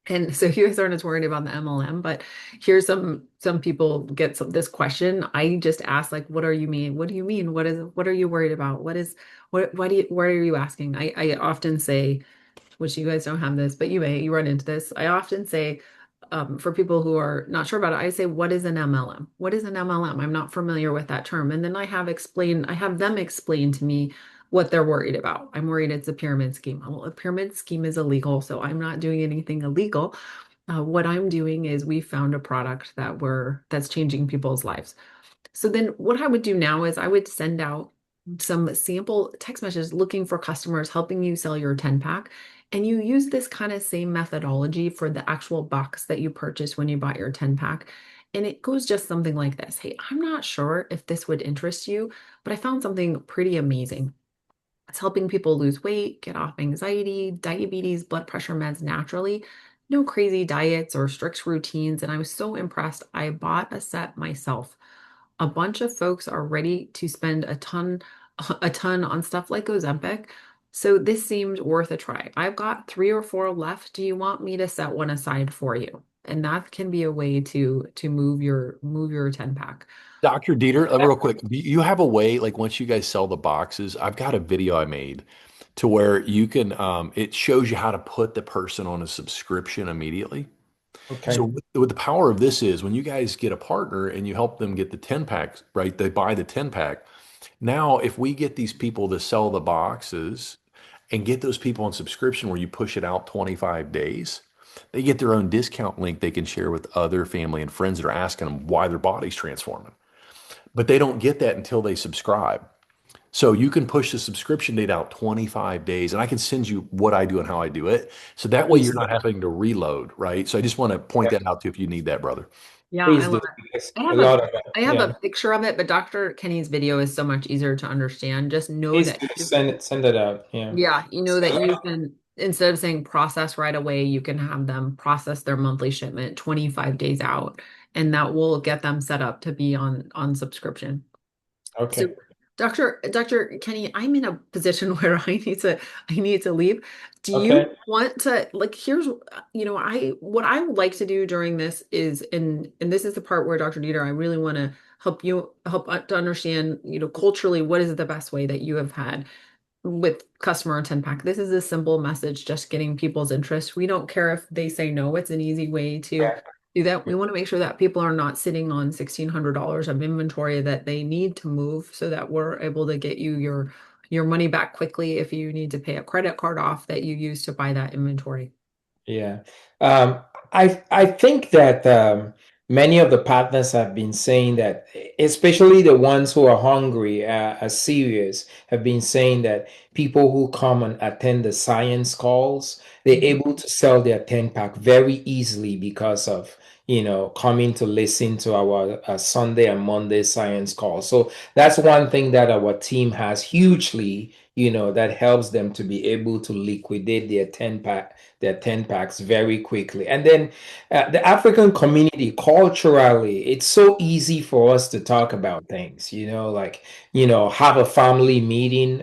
And so you guys aren't as worried about the MLM, but here's some people get this question. I just ask like, what are you mean? What do you mean? What are you worried about? What are you asking? I often say, which you guys don't have this, but you run into this. I often say, for people who are not sure about it, I say, what is an MLM? What is an MLM? I'm not familiar with that term. And then I have them explain to me what they're worried about. I'm worried it's a pyramid scheme. Well, a pyramid scheme is illegal, so I'm not doing anything illegal. What I'm doing is we found a product that's changing people's lives. So then what I would do now is I would send out some sample text messages looking for customers, helping you sell your 10 pack. And you use this kind of same methodology for the actual box that you purchased when you bought your 10 pack. And it goes just something like this. Hey, I'm not sure if this would interest you, but I found something pretty amazing. It's helping people lose weight, get off anxiety, diabetes, blood pressure meds naturally. No crazy diets or strict routines. And I was so impressed. I bought a set myself. A bunch of folks are ready to spend a ton on stuff like Ozempic. So this seemed worth a try. I've got 3 or 4 left. Do you want me to set one aside for you? And that can be a way to move your 10 pack. Dr. Dieter, real quick, do you have a way, like once you guys sell the boxes, I've got a video I made to where you can, it shows you how to put the person on a subscription immediately. So Okay. what the power of this is when you guys get a partner and you help them get the 10 packs, right? They buy the 10 pack. Now, if we get these people to sell the boxes and get those people on subscription where you push it out 25 days, they get their own discount link they can share with other family and friends that are asking them why their body's transforming. But they don't get that until they subscribe. So you can push the subscription date out 25 days and I can send you what I do and how I do it. So that way Please you're do. not having to reload, right? So I just want to point Yeah, that out to you if you need that, brother. Yeah, I please do. love it. Because I a have a lot of it. I have Yeah. a picture of it, but Dr. Kenny's video is so much easier to understand. Just know Please that do send it out. Yeah. yeah, you know that you can, instead of saying process right away, you can have them process their monthly shipment 25 days out, and that will get them set up to be on subscription. So, Okay. Dr. Kenny, I'm in a position where I need to leave. Do you Okay. want to, like, here's I what I would like to do during this is, and this is the part where Dr. Dieter, I really want to help to understand, culturally, what is the best way that you have had with customer 10 pack. This is a simple message, just getting people's interest. We don't care if they say no. It's an easy way to Yeah. do that. We want to make sure that people are not sitting on $1,600 of inventory that they need to move, so that we're able to get you your money back quickly if you need to pay a credit card off that you use to buy that inventory. Yeah. Um, I think that many of the partners have been saying that, especially the ones who are hungry, are serious, have been saying that people who come and attend the science calls, they're Mhm. able to sell their 10 pack very easily because of, coming to listen to our Sunday and Monday science call. So that's one thing that our team has hugely, that helps them to be able to liquidate their 10 packs very quickly. And then the African community, culturally, it's so easy for us to talk about things, like, have a family meeting.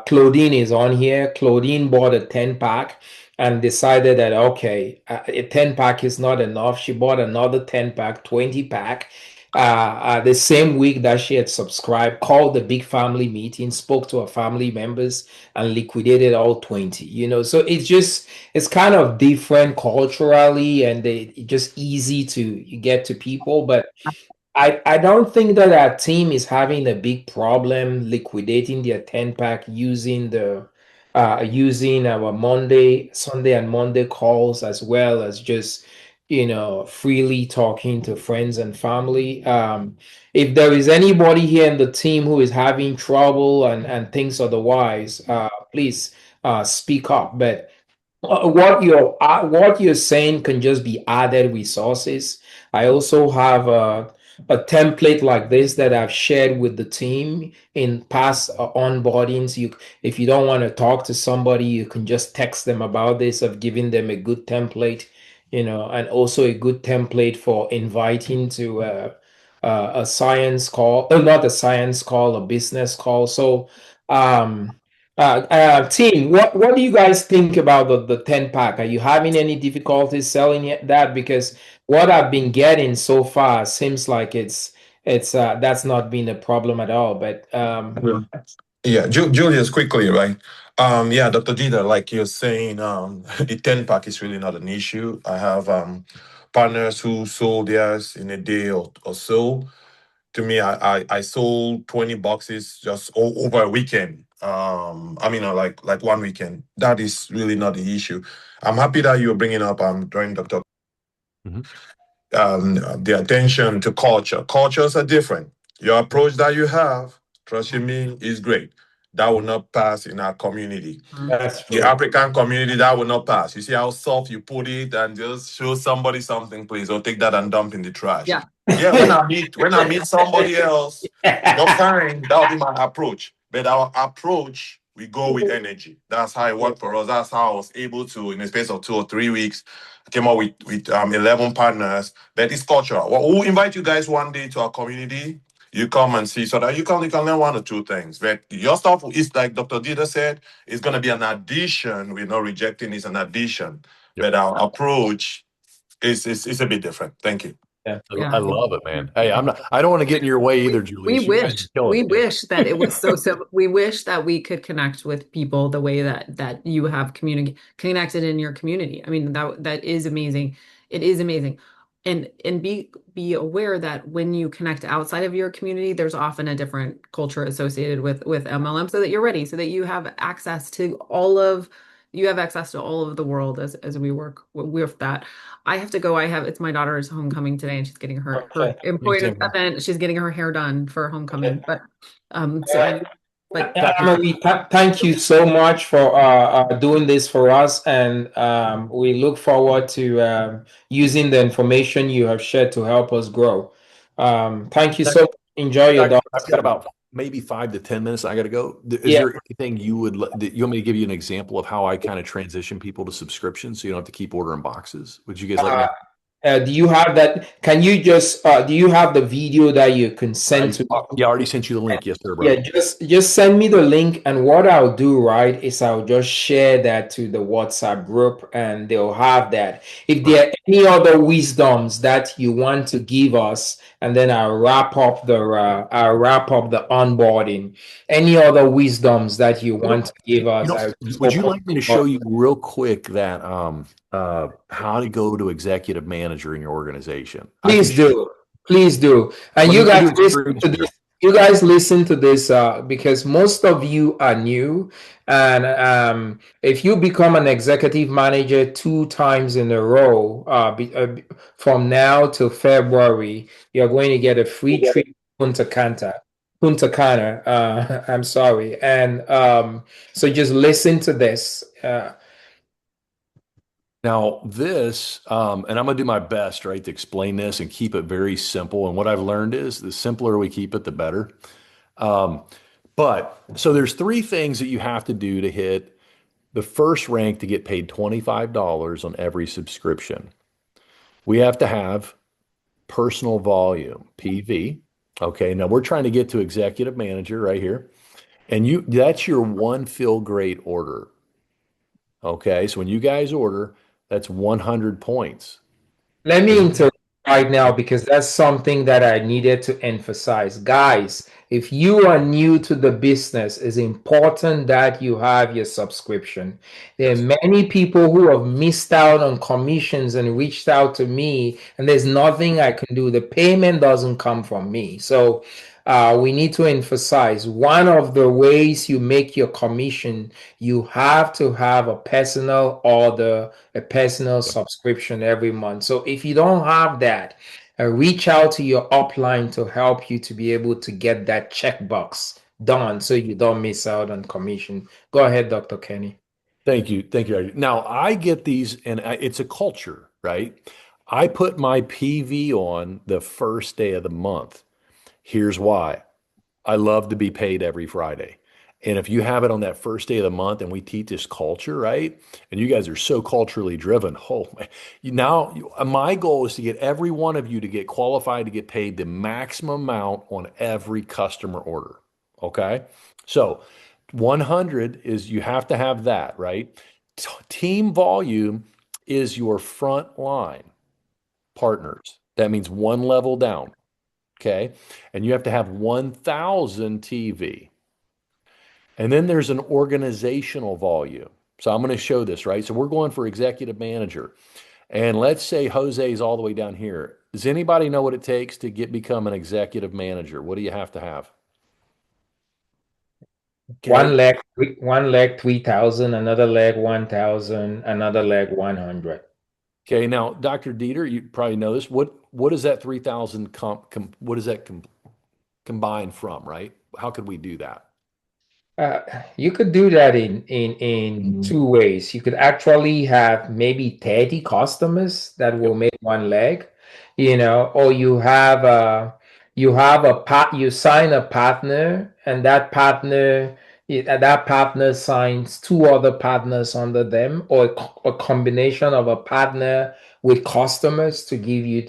Claudine is on here. Claudine bought a 10 pack and decided that, okay, a 10 pack is not enough. She bought another 10 pack, 20 pack. The same week that she had subscribed, called the big family meeting, spoke to her family members, and liquidated all 20. So it's kind of different culturally, and it's just easy to get to people. But I don't think that our team is having a big problem liquidating their 10 pack using our Sunday and Monday calls, as well as just freely talking to friends and family. If there is anybody here in the team who is having trouble and thinks otherwise, please speak up. But what you're saying can just be added resources. I also have a template like this that I've shared with the team in past onboardings. If you don't want to talk to somebody, you can just text them about this. Of giving them a good template, and also a good template for inviting to a science call, not a science call, a business call. So, Team, what do you guys think about the 10 pack? Are you having any difficulties selling that? Because what I've been getting so far seems like it's that's not been a problem at all. But Yeah, Julius, quickly, right? Yeah, Dr. Dieter, like you're saying, the 10 pack is really not an issue. I have partners who sold theirs in a day or so. To me, I sold 20 boxes just over a weekend. I mean, like 1 weekend. That is really not the issue. I'm happy that you're bringing up during Dr. Mhm. The attention to culture. Cultures are different. Your approach that you have, trust you me, is great. That will not pass in our community. Mhm. that's The true. African community, that will not pass. You see how soft you put it and just show somebody something, please, or take that and dump in the trash. Yeah. Yeah, when I meet somebody else, your kind, that'll be my approach. But our approach, we go with energy. That's how it worked for us. That's how I was able to, in the space of 2 or 3 weeks, I came up with 11 partners. But it's cultural. Well, we'll invite you guys one day to our community. You come and see so that you can learn one or two things. But your stuff is like Dr. Dita said, it's gonna be an addition. We're not rejecting it's an addition. Yep. But our approach is a bit different. Thank you. Yeah. I Yeah. love it, man. Hey, I don't want to get in your way either, We Julius. You guys are wish killing we it. wish that it was so simple. We wish that we could connect with people the way that you have connected in your community. I mean, that is amazing. It is amazing. And be aware that when you connect outside of your community, there's often a different culture associated with MLM so that you're ready, so that you have access to all of the world as we work with that. I have to go. It's my daughter's homecoming today, and she's getting her Okay. Me important too. event. She's getting her hair done for Okay. homecoming. So but Dr. Marie, thank you so much for doing this for us, and we look forward to using the information you have shared to help us grow. Thank you so much. Enjoy your Doctor, daughter's I've got coming. about maybe 5 to 10 minutes. I got to go. Is Yeah. there anything that you want me to give you an example of how I kind of transition people to subscription so you don't have to keep ordering boxes? Would you guys like me Uh, to? do you have that? Can you just do you have the video that you can send to? Yeah, I already sent you the link. Yes, sir, Yeah, brother. just send me the link, and what I'll do, right, is I'll just share that to the WhatsApp group, and they'll have that. If Perfect. there are any other wisdoms that you want to give us, and then I'll wrap up the onboarding. Any other wisdoms that you want to give us, I just Would you open like me to the floor. show you real quick that how to go to executive manager in your organization? I can Please show. do. Please do. And Let you me guys do a listen screen to this. share. You guys listen to this because most of you are new. And if you become an executive manager 2 times in a row, from now till February, you're going to get a free trip to Punta Cana. I'm sorry. And so just listen to this. Now, this, and I'm going to do my best, right, to explain this and keep it very simple. And what I've learned is the simpler we keep it, the better. Um, but so there's three things that you have to do to hit the first rank to get paid $25 on every subscription. We have to have personal volume, PV. Okay, now we're trying to get to executive manager right here. And that's your one fill grade order. Okay, so when you guys order, that's 100 points. Let me Does interrupt right now because that's something that I needed to emphasize. Guys, if you are new to the business, it's important that you have your subscription. There yes. are many people who have missed out on commissions and reached out to me, and there's nothing I can do. The payment doesn't come from me. So we need to emphasize one of the ways you make your commission, you have to have a personal order, a personal subscription every month. So if you don't have that, reach out to your upline to help you to be able to get that checkbox done so you don't miss out on commission. Go ahead, Dr. Kenny. Thank you. Thank you. Now I get these, and it's a culture, right? I put my PV on the first day of the month. Here's why. I love to be paid every Friday. And if you have it on that first day of the month and we teach this culture, right? And you guys are so culturally driven. Oh, man. My goal is to get every one of you to get qualified to get paid the maximum amount on every customer order. Okay. So 100 is you have to have that, right? Team volume is your front line partners. That means one level down, okay? And you have to have 1,000 TV. And then there's an organizational volume. So I'm going to show this, right? So we're going for executive manager. And let's say Jose is all the way down here. Does anybody know what it takes to become an executive manager? What do you have to have? Okay. One leg 3,000, another leg 1,000, another leg 100. Okay. Now, Dr. Dieter, you probably know this. What is that 3,000 what does that combine from, right? How could we do that? You could do that in two ways. You could actually have maybe 30 customers that will Yep. make one leg, or you sign a partner, and that partner signs two other partners under them, or a combination of a partner with customers to give you,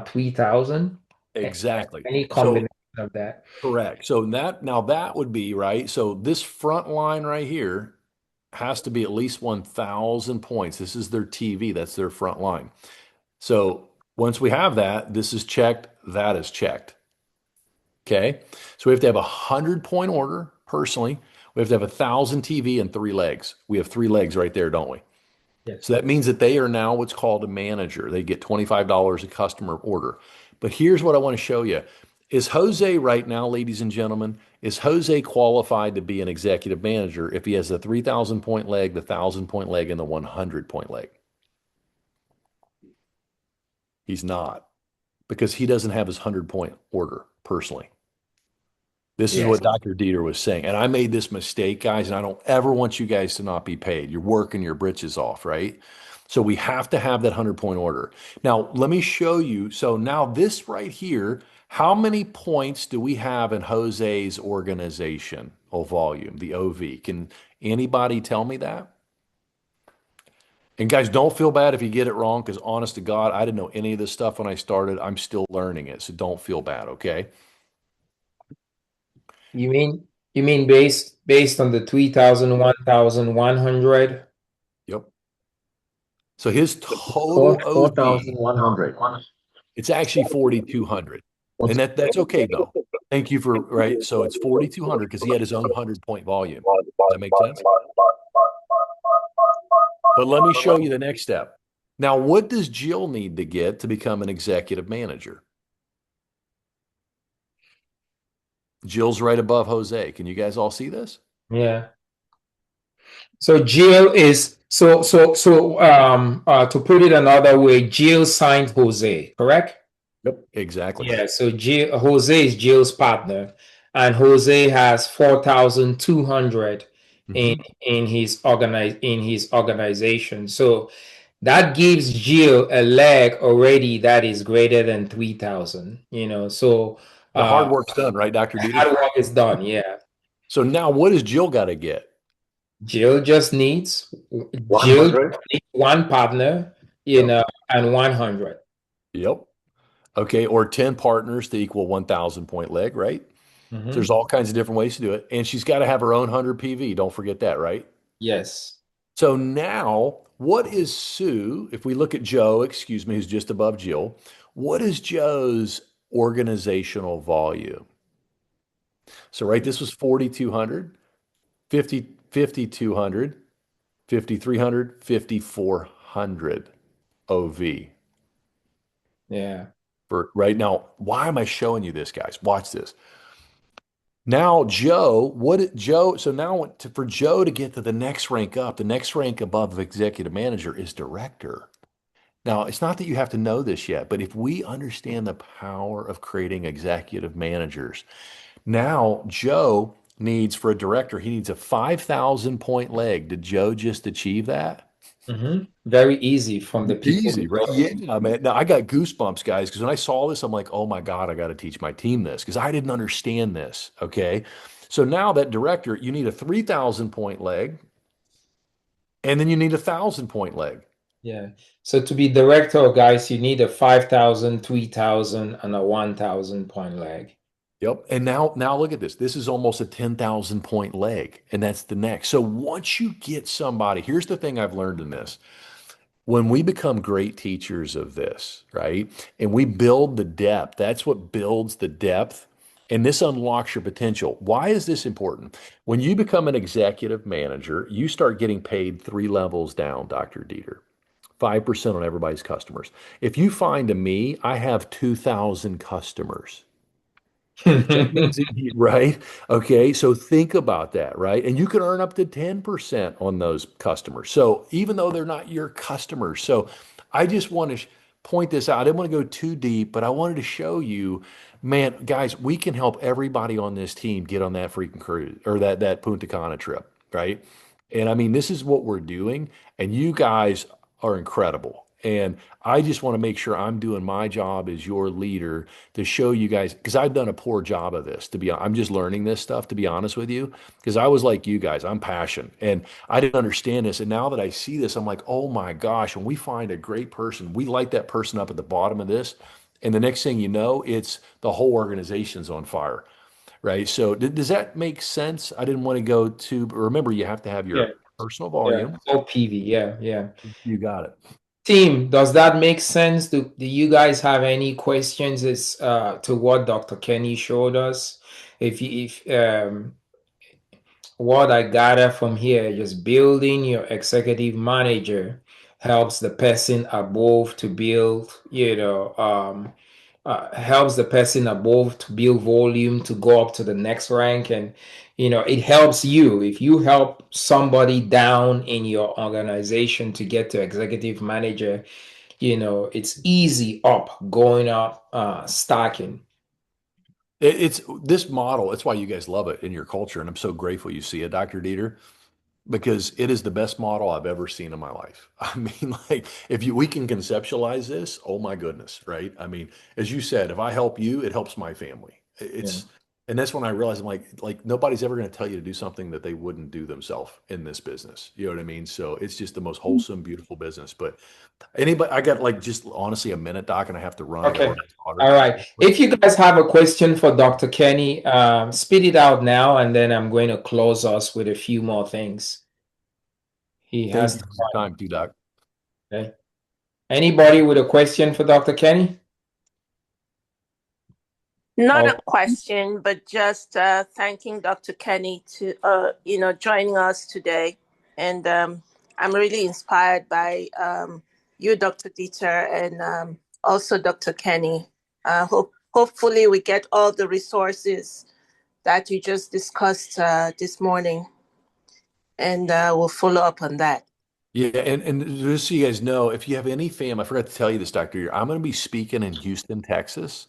3,000. Exactly. Any So combination of that. correct. So that would be right. So this front line right here has to be at least 1,000 points. This is their TV. That's their front line. So once we have that, this is checked. That is checked. Okay. So we have to have a 100-point order personally. We have to have 1,000 TV and three legs. We have three legs right there, don't we? Yes. So that means that they are now what's called a manager. They get $25 a customer order. But here's what I want to show you. Is Jose right now, ladies and gentlemen, is Jose qualified to be an executive manager if he has the 3,000-point leg, the 1,000-point leg, and the 100-point leg? He's not because he doesn't have his 100-point order personally. This is Yes. what Dr. Dieter was saying. And I made this mistake, guys, and I don't ever want you guys to not be paid. You're working your britches off, right? So we have to have that 100-point order. Now, let me show you. So now this right here, how many points do we have in Jose's organization of volume, the OV? Can anybody tell me that? And guys, don't feel bad if you get it wrong, because honest to God, I didn't know any of this stuff when I started. I'm still learning it. So don't feel bad, okay? You mean based on the 3,000, 1,100, Yep. So his four total four OV, thousand one hundred. it's actually 4,200. And that's okay though. Thank you for right. So it's 4,200 because he had his own 100-point volume. Does that make sense? But let me show you the next step. Now, what does Jill need to get to become an executive manager? Jill's right above Jose. Can you guys all see this? Yeah. So Jill is to put it another way, Jill signed Jose, correct? Yep, exactly. Yeah, so Jose is Jill's partner, and Jose has 4,200 in Mhm. in his organization. So that gives Jill a leg already that is greater than 3,000, So The hard work's done, right, Dr. Dieter? hard work is done, yeah. So now what does Jill got to get? Jill just needs Jill 100. needs one partner, Yep. and 100. Yep. Okay. Or 10 partners to equal 1,000-point leg, right? So there's Mhm. all kinds of different ways to do it. And she's got to have her own 100 PV. Don't forget that, right? Yes. So now, what is Sue, if we look at Joe, excuse me, who's just above Jill, what is Joe's organizational volume? So, right, this was 4,200, 5,200, 5,300, 5,400 OV. Yeah. For right now, why am I showing you this, guys? Watch this. Now, Joe, so now for Joe to get to the next rank up, the next rank above executive manager is director. Now, it's not that you have to know this yet, but if we understand the power of creating executive managers, now Joe needs for a director, he needs a 5,000-point leg. Did Joe just achieve that? Very easy from the people Easy, right? below. Yeah, man. Now I got goosebumps, guys, because when I saw this, I'm like, oh my God, I got to teach my team this because I didn't understand this. Okay. So now that director, you need a 3,000-point leg, and then you need a 1,000-point leg. Yeah. So to be director, guys, you need a 5,000, 3,000, and a 1,000 point leg. Yep. And now look at this. This is almost a 10,000 point leg, and that's the next. So once you get somebody, here's the thing I've learned in this. When we become great teachers of this, right? And we build the depth, that's what builds the depth. And this unlocks your potential. Why is this important? When you become an executive manager, you start getting paid 3 levels down, Dr. Dieter. 5% on everybody's customers. If you find a me, I have 2,000 customers. That means right? Okay, so think about that, right? And you can earn up to 10% on those customers. So even though they're not your customers. So I just want to point this out. I didn't want to go too deep, but I wanted to show you, man, guys, we can help everybody on this team get on that freaking cruise or that Punta Cana trip, right? And I mean, this is what we're doing, and you guys are incredible. And I just want to make sure I'm doing my job as your leader to show you guys, because I've done a poor job of this, to be honest. I'm just learning this stuff, to be honest with you, because I was like you guys, I'm passionate and I didn't understand this. And now that I see this, I'm like, oh my gosh, when we find a great person, we light that person up at the bottom of this. And the next thing you know, it's the whole organization's on fire, right? So does that make sense? I didn't want to go to, remember, you have to have Yeah, your personal yeah. volume. OPV, yeah, yeah. You got it. Team, does that make sense? Do you guys have any questions as to what Dr. Kenny showed us? If what I gather from here, just building your executive manager helps the person above to build, helps the person above to build volume to go up to the next rank. And, it helps you. If you help somebody down in your organization to get to executive manager, it's easy up, going up, stacking. It's this model. It's why you guys love it in your culture. And I'm so grateful you see it, Dr. Dieter, because it is the best model I've ever seen in my life. I mean, like if we can conceptualize this, oh my goodness, right? I mean, as you said, if I help you, it helps my family. Yeah. And that's when I realized I'm like nobody's ever going to tell you to do something that they wouldn't do themselves in this business. You know what I mean? So it's just the most wholesome, beautiful business. But anybody, I got like just honestly a minute, Doc, and I have to run. I got to Okay. run my All daughter. right. If you guys have a question for Dr. Kenny, spit it out now, and then I'm going to close us with a few more things. He Thank has you to for your time too, Doc. okay. Anybody with a question for Dr. Kenny? Not Oh, a question, but just thanking Dr. Kenny to joining us today, and I'm really inspired by you, Dr. Dieter, and also Dr. Kenny. Hopefully we get all the resources that you just discussed this morning, and we'll follow up on that. Yeah, and just so you guys know, if you have any I forgot to tell you this, Dr. I'm going to be speaking in Houston, Texas,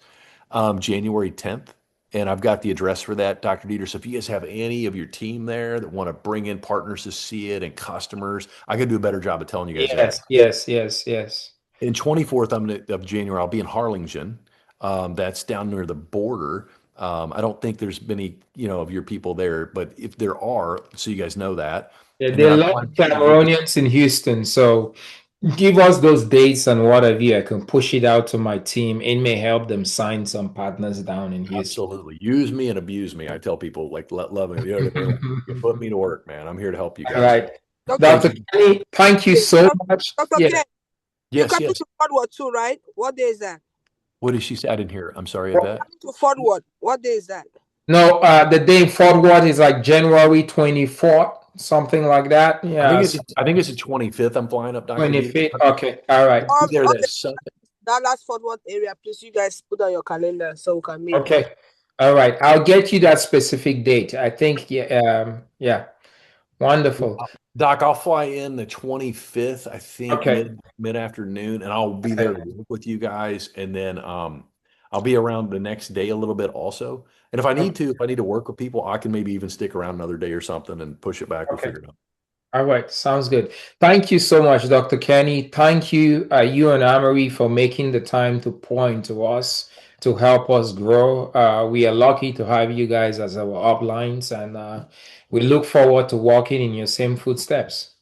January 10th, and I've got the address for that, Dr. Dieter. So if you guys have any of your team there that want to bring in partners to see it and customers, I got to do a better job of telling you guys that. yes. In 24th of January, I'll be in Harlingen. That's down near the border. I don't think there's many, of your people there, but if there are, so you guys know that. Yeah, And there then are a I'm lot flying of to Vegas. Cameroonians in Houston, so give us those dates and what have you. I can push it out to my team. It may help them sign some partners down in Houston. Absolutely. Use me and abuse me. I tell people like love me. You know what I mean? Like, you put me to work, man. I'm here to help you All guys. right. Dr. Thank Dr. you. Kenny, thank you Hey, so Doc- much. Dr. Yeah. Ken, you're Yes, coming yes. to Fort Worth too, right? What day is that? What did she say? I didn't hear. I'm sorry, You're Yvette. coming to Fort Worth. What day is that? No, the day in Fort Worth is like January 24th, something like that. Yeah, I think it's the 25th. I'm flying up, Dr. Dieter. 25th. Okay. All right. I'll be there All that the Sunday. Dallas Fort Worth area, please, you guys put on your calendar so we can meet. Okay. All right. I'll get you that specific date. I think, yeah. Wonderful. Doc, I'll fly in the 25th, I think Okay. mid afternoon, and I'll be there Okay. to work with you guys. And then I'll be around the next day a little bit also. And if I need to work with people, I can maybe even stick around another day or something and push it back. We'll Okay. figure it out. All right, sounds good. Thank you so much, Dr. Kenny. Thank you, you and Amory, for making the time to pour into us to help us grow. We are lucky to have you guys as our uplines, and we look forward to walking in your same footsteps.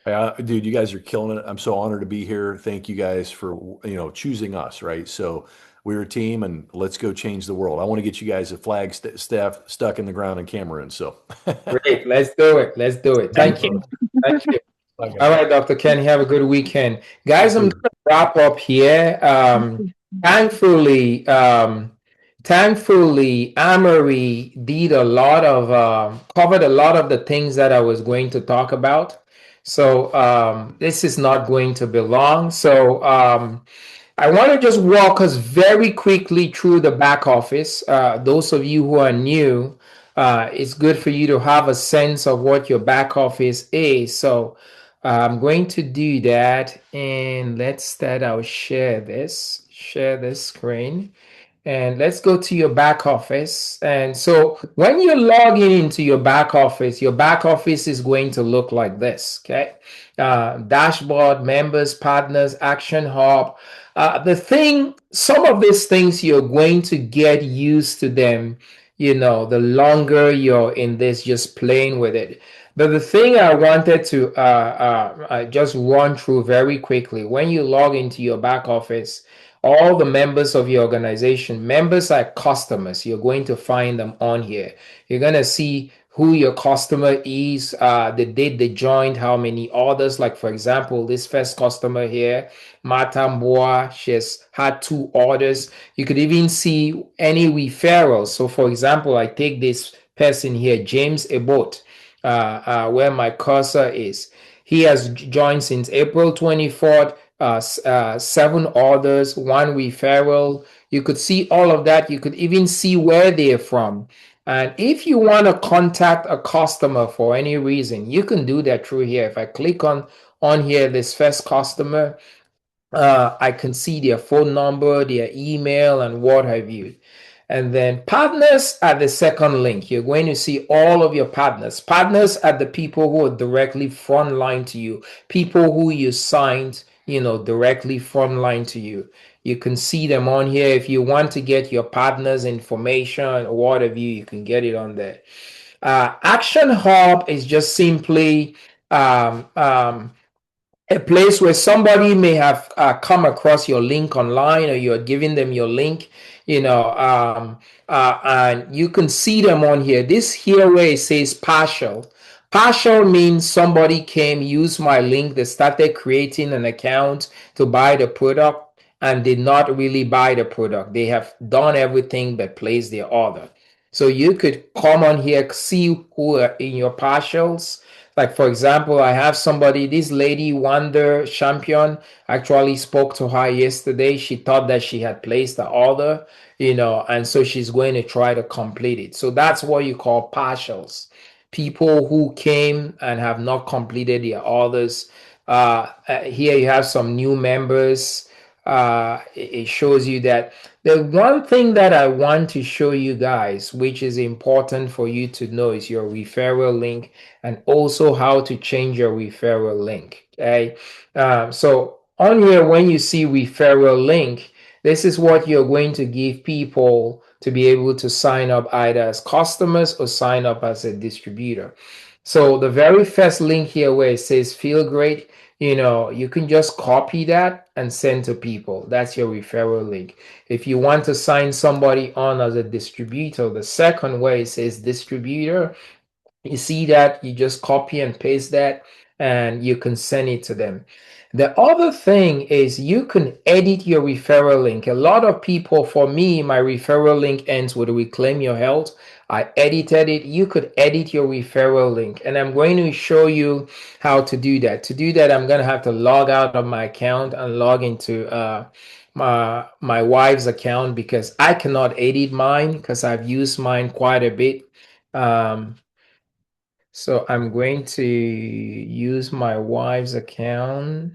Dude, you guys are killing it. I'm so honored to be here. Thank you guys for choosing us, right? So we're a team, and let's go change the world. I want to get you guys a flag staff stuck in the ground in Cameroon. So, Great. Let's do it. Let's do it. Thank Thank you. you. Thank you. bye, All guys. right, Dr. Kenny, have a good weekend. You Guys, I'm too. going to wrap up here. Thankfully, thankfully, Amory did a lot of, covered a lot of the things that I was going to talk about. So this is not going to be long. So I want to just walk us very quickly through the back office. Those of you who are new, it's good for you to have a sense of what your back office is. So I'm going to do that, and let's start. I'll share this screen. And let's go to your back office. And so when you're logging into your back office is going to look like this. Okay. Dashboard, members, partners, action hub. Some of these things you're going to get used to them, the longer you're in this, just playing with it. But the thing I wanted to just run through very quickly, when you log into your back office, all the members of your organization, members are customers. You're going to find them on here. You're going to see who your customer is, the date they joined, how many orders. Like, for example, this first customer here, Marta Mboa, she has had 2 orders. You could even see any referrals. So, for example, I take this person here, James Ebot, where my cursor is. He has joined since April 24th. 7 orders, 1 referral. You could see all of that. You could even see where they're from. And if you want to contact a customer for any reason, you can do that through here. If I click on here, this first customer, I can see their phone number, their email, and what have you. And then partners are the second link. You're going to see all of your partners. Partners are the people who are directly frontline to you, people who you signed, directly frontline to you. You can see them on here. If you want to get your partners' information or what have you, you can get it on there. Action Hub is just simply a place where somebody may have come across your link online, or you're giving them your link, and you can see them on here. This here where it says partial. Partial means somebody came, used my link, they started creating an account to buy the product and did not really buy the product. They have done everything but placed their order. So you could come on here, see who are in your partials. Like, for example, I have somebody, this lady, Wonder Champion, actually spoke to her yesterday. She thought that she had placed the order, and so she's going to try to complete it. So that's what you call partials. People who came and have not completed their orders. Here you have some new members. It shows you that the one thing that I want to show you guys, which is important for you to know, is your referral link, and also how to change your referral link. Okay. So on here, when you see referral link, this is what you're going to give people to be able to sign up either as customers or sign up as a distributor. So the very first link here where it says feel great, you can just copy that and send to people. That's your referral link. If you want to sign somebody on as a distributor, the second way it says distributor, you see that, you just copy and paste that, and you can send it to them. The other thing is you can edit your referral link. A lot of people, for me, my referral link ends with reclaim your health. I edited it. You could edit your referral link, and I'm going to show you how to do that. To do that, I'm going to have to log out of my account and log into my wife's account, because I cannot edit mine because I've used mine quite a bit. So I'm going to use my wife's account.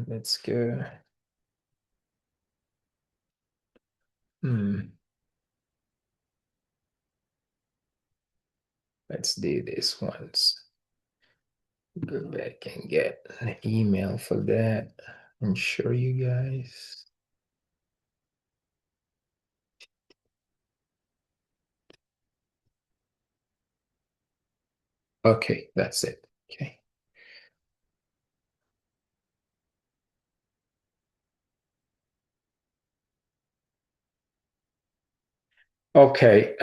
Let's go. Let's do this once. Go back and get an email for that and show you guys. Okay, that's it. Okay. Okay.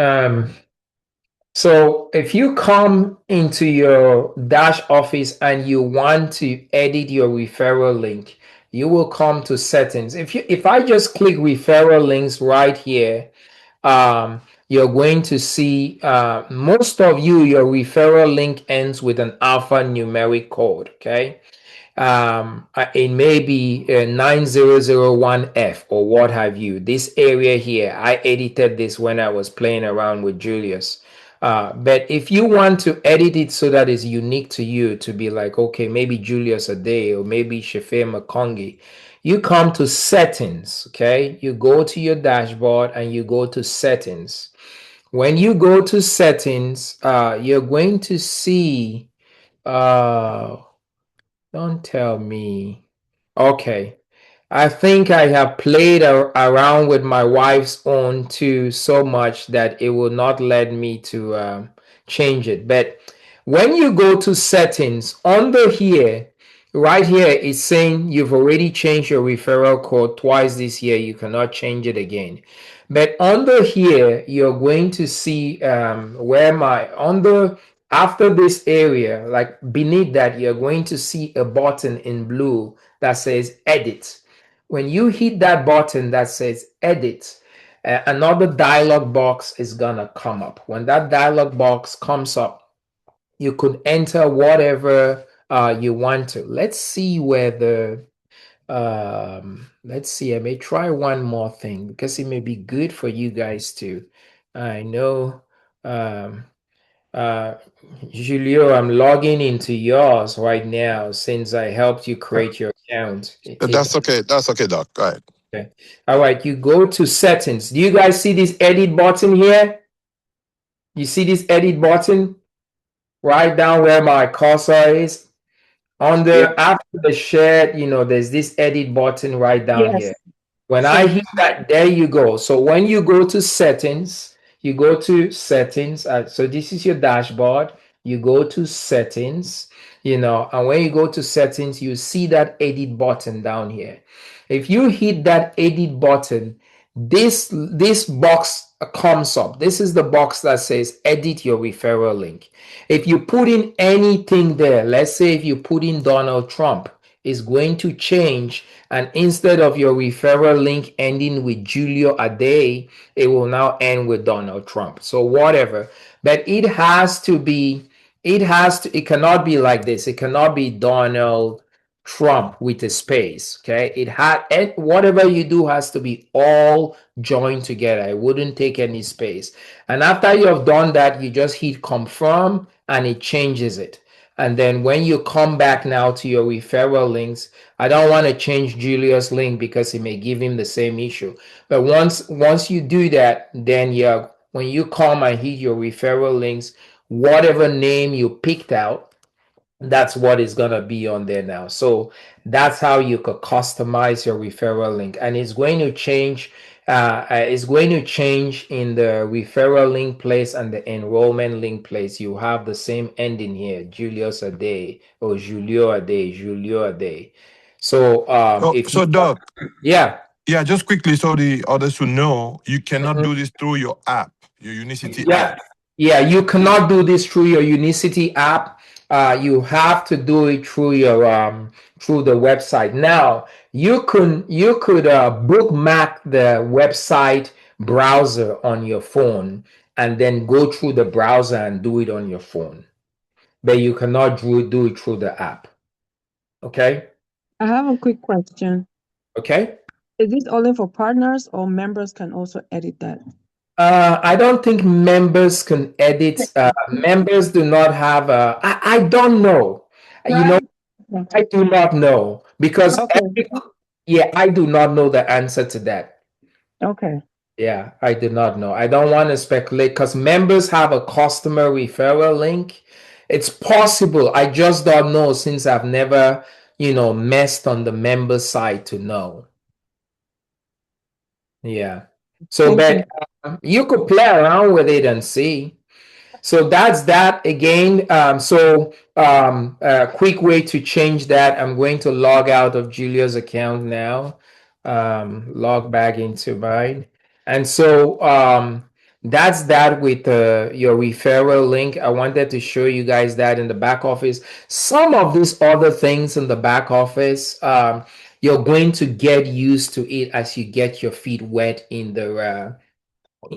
So if you come into your Dash office and you want to edit your referral link, you will come to settings. If I just click referral links right here, you're going to see most of your referral link ends with an alphanumeric code. Okay. It may be 9001F or what have you. This area here, I edited this when I was playing around with Julius. But if you want to edit it so that it's unique to you, to be like, okay, maybe Julius a day or maybe Shafe Makongi, you come to settings. Okay, you go to your dashboard and you go to settings. When you go to settings, you're going to see. Uh, don't tell me. Okay. I think I have played around with my wife's own too so much that it will not let me to change it. But when you go to settings under here, right here, it's saying you've already changed your referral code twice this year. You cannot change it again. But under here, you're going to see where my under after this area, like beneath that, you're going to see a button in blue that says edit. When you hit that button that says edit, another dialog box is gonna come up. When that dialog box comes up, you could enter whatever you want to. Let's see whether let's see, I may try one more thing because it may be good for you guys too. I know um uh Julio, I'm logging into yours right now since I helped you create your account. That's okay. That's okay, Doc. All right. Okay. All right, you go to settings. Do you guys see this edit button here? You see this edit button right down where my cursor is? Yeah. Under after the shared, there's this edit button right down Yes. here. When I Same. hit that, there you go. So when you go to settings, you go to settings. So this is your dashboard. You go to settings, and when you go to settings, you see that edit button down here. If you hit that edit button, this box comes up. This is the box that says edit your referral link. If you put in anything there, let's say if you put in Donald Trump, it's going to change, and instead of your referral link ending with Julio Ade, it will now end with Donald Trump. So whatever. But it cannot be like this. It cannot be Donald Trump with a space. Okay. Whatever you do has to be all joined together. I wouldn't take any space. And after you have done that, you just hit confirm and it changes it. And then when you come back now to your referral links, I don't want to change Julius' link because it may give him the same issue. But once you do that, then when you come and hit your referral links, whatever name you picked out, that's what is going to be on there now. So that's how you could customize your referral link, and it's going to change. It's going to change in the referral link place and the enrollment link place. You have the same ending here, Julius a day or Julio a day, Julio a day. So Oh, if you so Doc, yeah. yeah, just quickly so the others should know, you cannot Mhm. do this through your app, your Unicity Yeah, app. yeah, you cannot do this through your Unicity app. You have to do it through the website. Now, you could bookmark the website browser on your phone and then go through the browser and do it on your phone. But you cannot do it through the app. Okay? I have a quick question. Okay? Is this only for partners or members can also edit that? I don't think members can edit. Members do not have a. I don't know. You know, I do not know because Okay. yeah, I do not know the answer to that. Okay. Yeah, I do not know. I don't want to speculate because members have a customer referral link. It's possible. I just don't know since I've never, messed on the member side to know. Yeah. So, Thank you. but you could play around with it and see. So that's that again. A quick way to change that. I'm going to log out of Julia's account now. Log back into mine. And so That's that with your referral link. I wanted to show you guys that in the back office. Some of these other things in the back office, you're going to get used to it as you get your feet wet in the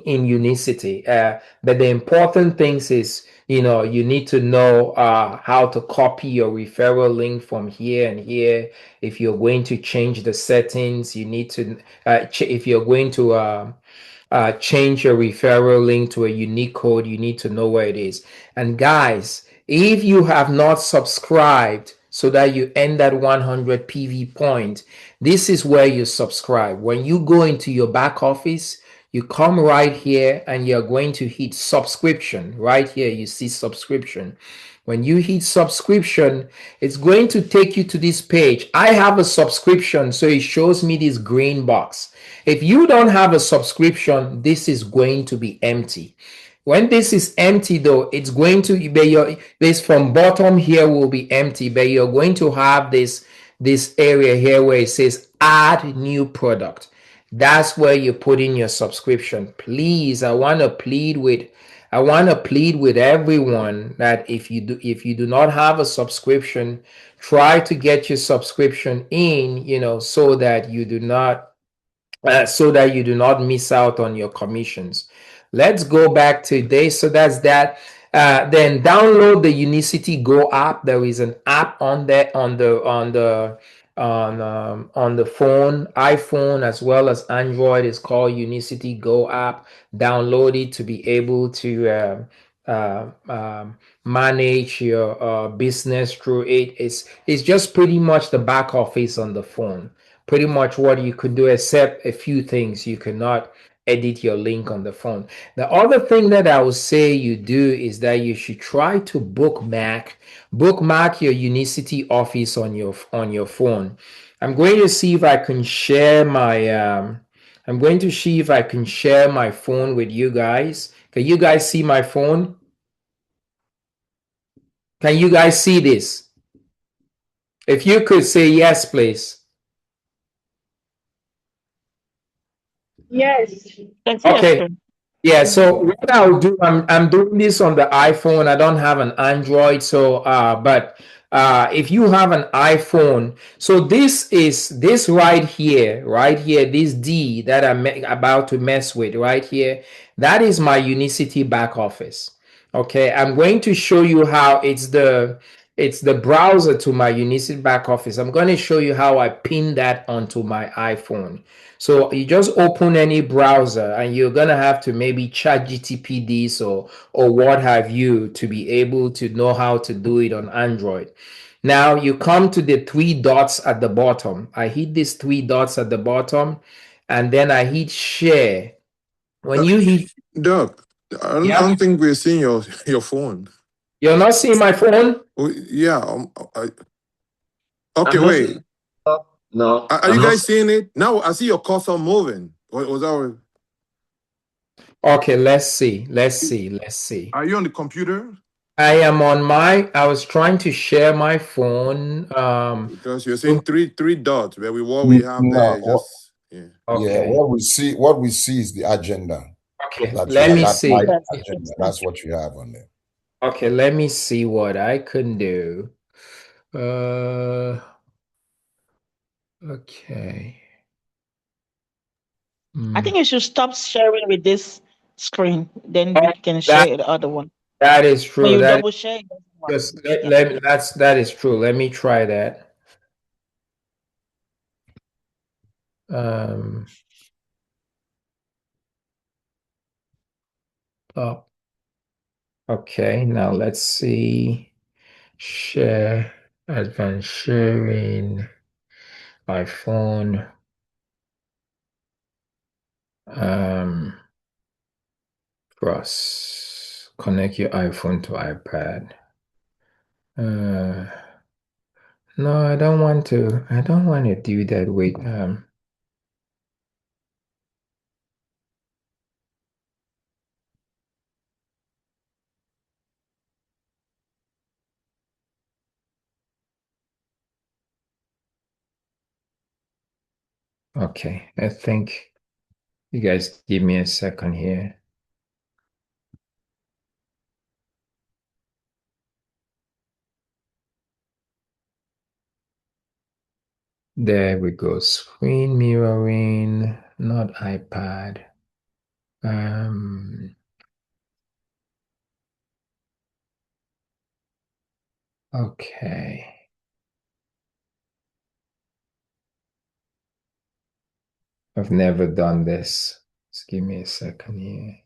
in Unicity. But the important things is, you need to know how to copy your referral link from here and here. If you're going to change the settings, you need to, if you're going to change your referral link to a unique code, you need to know where it is. And guys, if you have not subscribed so that you end at 100 PV point, this is where you subscribe. When you go into your back office, you come right here and you're going to hit subscription. Right here, you see subscription. When you hit subscription, it's going to take you to this page. I have a subscription, so it shows me this green box. If you don't have a subscription, this is going to be empty. When this is empty though, it's going to be this from bottom here will be empty, but you're going to have this area here where it says add new product. That's where you put in your subscription. Please, I want to plead with everyone that if you do not have a subscription, try to get your subscription in, so that you do not miss out on your commissions. Let's go back to this. So that's that. Then download the Unicity Go app. There is an app on there on the phone, iPhone as well as Android. It's called Unicity Go app. Download it to be able to manage your business through it. It's just pretty much the back office on the phone. Pretty much what you could do, except a few things. You cannot edit your link on the phone. The other thing that I would say you do is that you should try to bookmark your Unicity office on your phone. I'm going to see if I can share my I'm going to see if I can share my phone with you guys. Can you guys see my phone? Can you guys see this? If you could say yes, please. Yes. Can see your Okay. screen. Yeah, so what I'll do, I'm doing this on the iPhone. I don't have an Android, so but if you have an iPhone, so this right here, this D that I'm about to mess with right here, that is my Unicity back office. Okay, I'm going to show you how it's the browser to my Unicity back office. I'm going to show you how I pin that onto my iPhone. So you just open any browser and you're gonna have to maybe chat GTP this or what have you to be able to know how to do it on Android. Now you come to the three dots at the bottom. I hit these three dots at the bottom and then I hit share. When Uh, you hit, Doc, I yeah, don't think we're seeing your phone. you're not seeing my phone? Yeah. Okay, I'm not wait. seeing. No, Are you I'm not. guys seeing it? Now I see your cursor moving. Was that? Okay, let's see. Let's see. Are you on the computer? I was trying to share my phone. Because you're saying three dots, where what we have there No, is just yeah. yeah, Okay. what we see is the agenda. Okay, That let me that see. agenda. That's what you have on there. Okay, let me see what I can do. Okay. I think you should stop sharing with this screen. Then Oh, we can that share the other one. that is When true. you That double share, it doesn't work. just Yeah. that is true. Let me try that. Um. Oh, okay. Now let's see. Share, advanced sharing, iPhone. Um. Cross. Connect your iPhone to iPad. No, I don't want to. I don't want to do that with okay. I think you guys give me a second here. There we go. Screen mirroring, not iPad. Okay. I've never done this. Just give me a second here.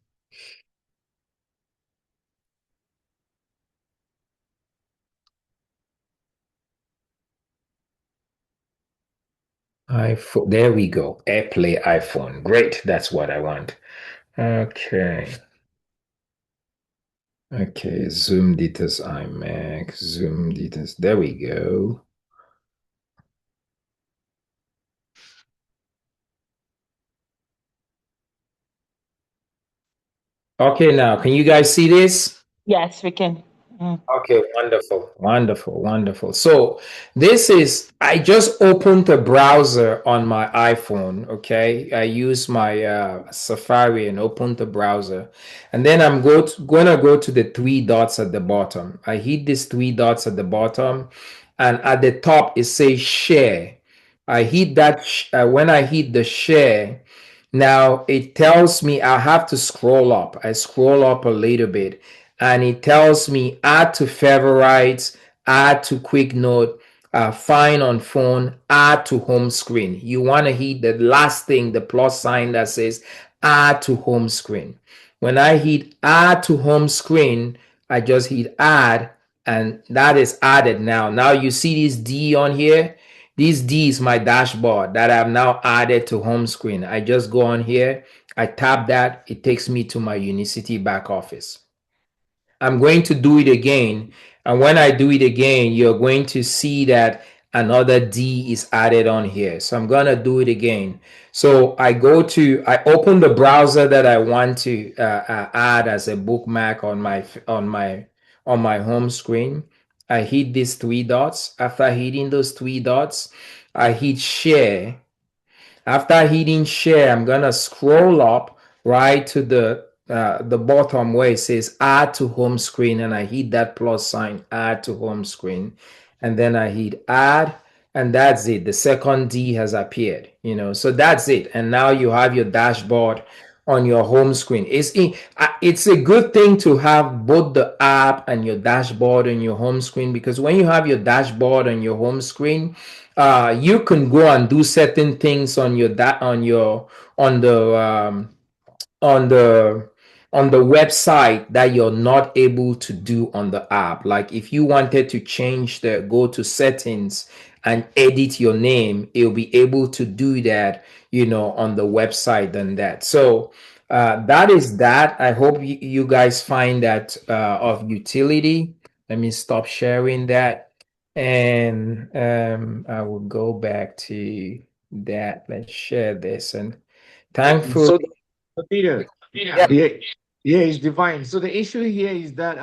iPhone. There we go. AirPlay iPhone. Great. That's what I want. Okay. Okay. Zoom details iMac. Zoom details. There we go. Okay, now can you guys see this? Yes, we can. Okay, wonderful, wonderful, wonderful. So this is, I just opened a browser on my iPhone, okay? I use my Safari and opened the browser. And then I'm gonna go to the three dots at the bottom. I hit these three dots at the bottom, and at the top it says share. I hit that, when I hit the share, now it tells me I have to scroll up. I scroll up a little bit and it tells me add to favorites, add to quick note, find on phone, add to home screen. You want to hit the last thing, the plus sign that says add to home screen. When I hit add to home screen, I just hit add and that is added now. Now you see this D on here. This D is my dashboard that I've now added to home screen. I just go on here, I tap that, it takes me to my Unicity back office. I'm going to do it again. And when I do it again, you're going to see that another D is added on here. So I'm going to do it again. So I open the browser that I want to add as a bookmark on my home screen. I hit these three dots. After hitting those three dots, I hit share. After hitting share, I'm gonna scroll up right to the bottom where it says add to home screen, and I hit that plus sign, add to home screen, and then I hit add, and that's it. The second D has appeared, so that's it. And now you have your dashboard on your home screen. It's a good thing to have both the app and your dashboard on your home screen, because when you have your dashboard on your home screen, you can go and do certain things on your that on the on the on the website that you're not able to do on the app. Like if you wanted to go to settings and edit your name, it'll be able to do that, on the website than that. So that is that. I hope you guys find that of utility. Let me stop sharing that. And I will go back to that. Let's share this. And thankfully, So, Peter, yeah, yeah, yeah, it's divine. So the issue here is that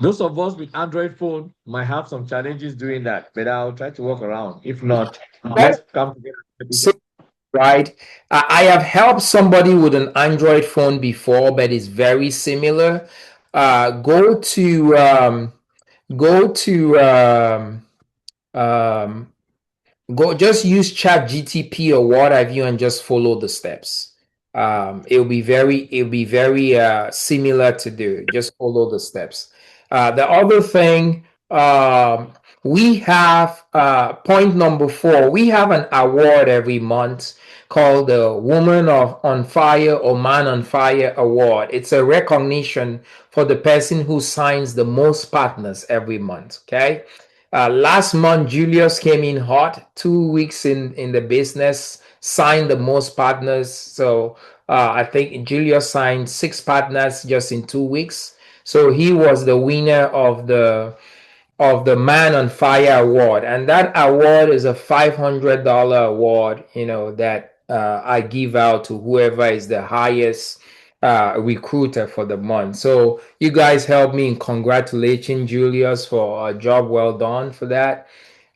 those of us with Android phone might have some challenges doing that, but I'll try to work around. If not, let's come together. right. I have helped somebody with an Android phone before, but it's very similar. Go to go to um, go just use chat gtp or what have you and just follow the steps. It'll be very similar to do. Just follow the steps. The other thing, we have point number 4, we have an award every month called the Woman on Fire or Man on Fire Award. It's a recognition for the person who signs the most partners every month. Okay. Last month, Julius came in hot, 2 weeks in the business, signed the most partners. So I think Julius signed 6 partners just in 2 weeks. So he was the winner of the Man on Fire Award. And that award is a $500 award, that I give out to whoever is the highest recruiter for the month. So you guys help me in congratulating Julius for a job well done for that.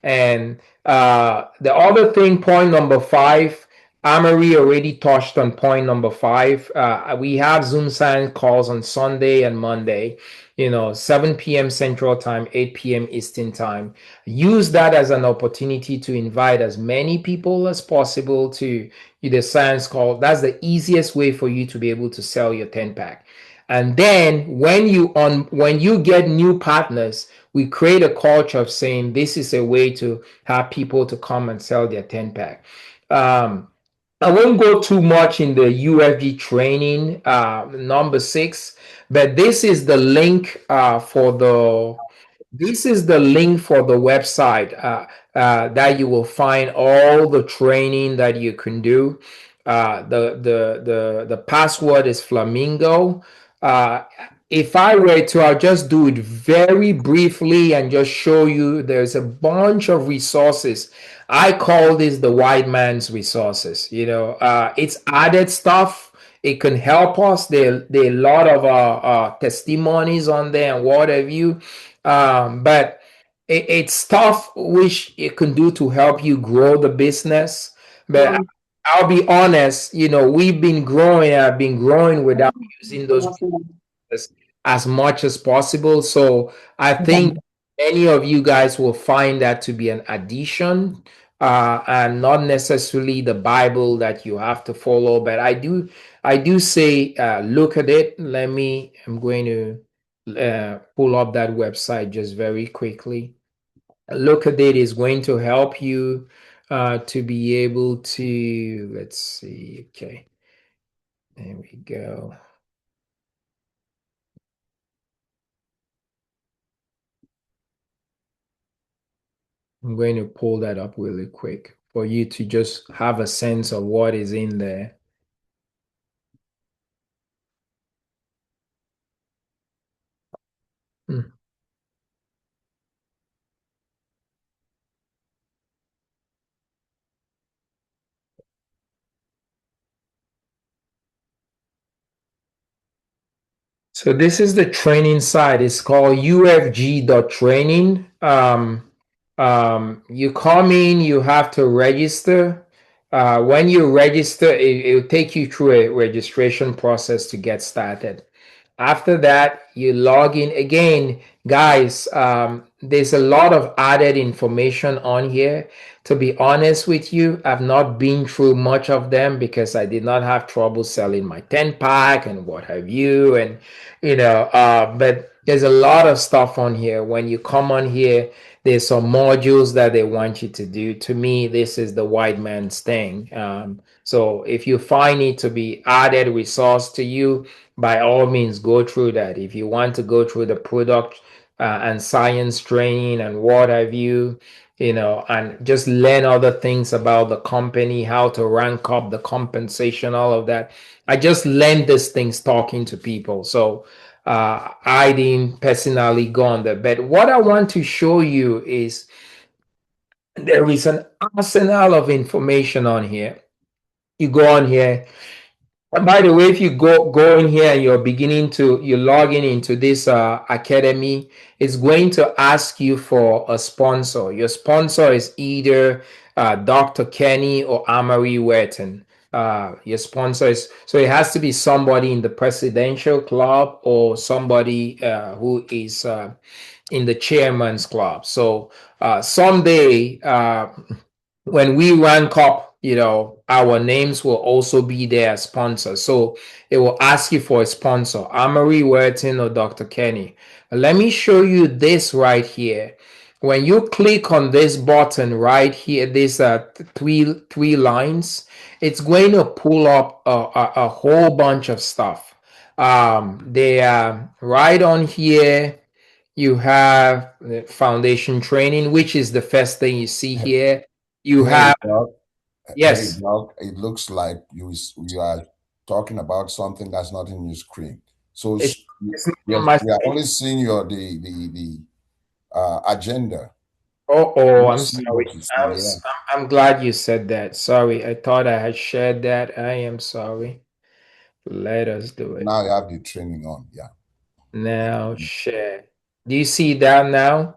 And the other thing, point number 5, Amory already touched on point number 5. We have Zoom sign calls on Sunday and Monday, 7 p.m. Central Time, 8 p.m. Eastern Time. Use that as an opportunity to invite as many people as possible to the science call. That's the easiest way for you to be able to sell your 10 pack. And then when you get new partners, we create a culture of saying this is a way to have people to come and sell their 10 pack. I won't go too much in the UFG training, number 6, but this is the link for the website that you will find all the training that you can do. The password is Flamingo. Uh, if I were to, I'll just do it very briefly and just show you there's a bunch of resources. I call this the white man's resources. It's added stuff. It can help us. There are a lot of testimonies on there and what have you. But it's stuff which it can do to help you grow the business. But I'll be honest, we've been growing. I've been growing without using those as much as possible. So I think many of you guys will find that to be an addition and not necessarily the Bible that you have to follow. But I do say look at it. I'm going to pull up that website just very quickly. Look at it is going to help you to be able to, let's see, okay, there we go. I'm going to pull that up really quick for you to just have a sense of what is in there. Hmm. So this is the training site. It's called ufg.training. You come in, you have to register. When you register, it'll take you through a registration process to get started. After that, you log in again. Guys, there's a lot of added information on here. To be honest with you, I've not been through much of them because I did not have trouble selling my 10 pack and what have you. And, but there's a lot of stuff on here. When you come on here, there's some modules that they want you to do. To me, this is the white man's thing. So if you find it to be added resource to you, by all means go through that. If you want to go through the product and science training and what have you, and just learn other things about the company, how to rank up the compensation, all of that. I just learned these things talking to people. So I didn't personally go on there. But what I want to show you is there is an arsenal of information on here. You go on here. And by the way, if you go in here and you're logging into this academy, it's going to ask you for a sponsor. Your sponsor is either Dr. Kenny or Amory Wetton. Your sponsor is, so it has to be somebody in the presidential club or somebody who is in the chairman's club. So someday when we rank up, our names will also be there as sponsors. So it will ask you for a sponsor, Amory Werton or Dr. Kenny. Let me show you this right here. When you click on this button right here, this three lines, it's going to pull up a whole bunch of stuff. They are right on here. You have the foundation training, which is the first thing you see here. You Hey, have, Doc. Hey, yes, Doc. It looks like you are talking about something that's not in your screen. So it's, it's not on yes, my we are screen. only seeing your the agenda. Oh, Don't I'm see sorry. what you see. Yeah. I'm glad you said that. Sorry, I thought I had shared that. I am sorry. Let us do it. Now you have the training on. Yeah. Now share. Do you see that now?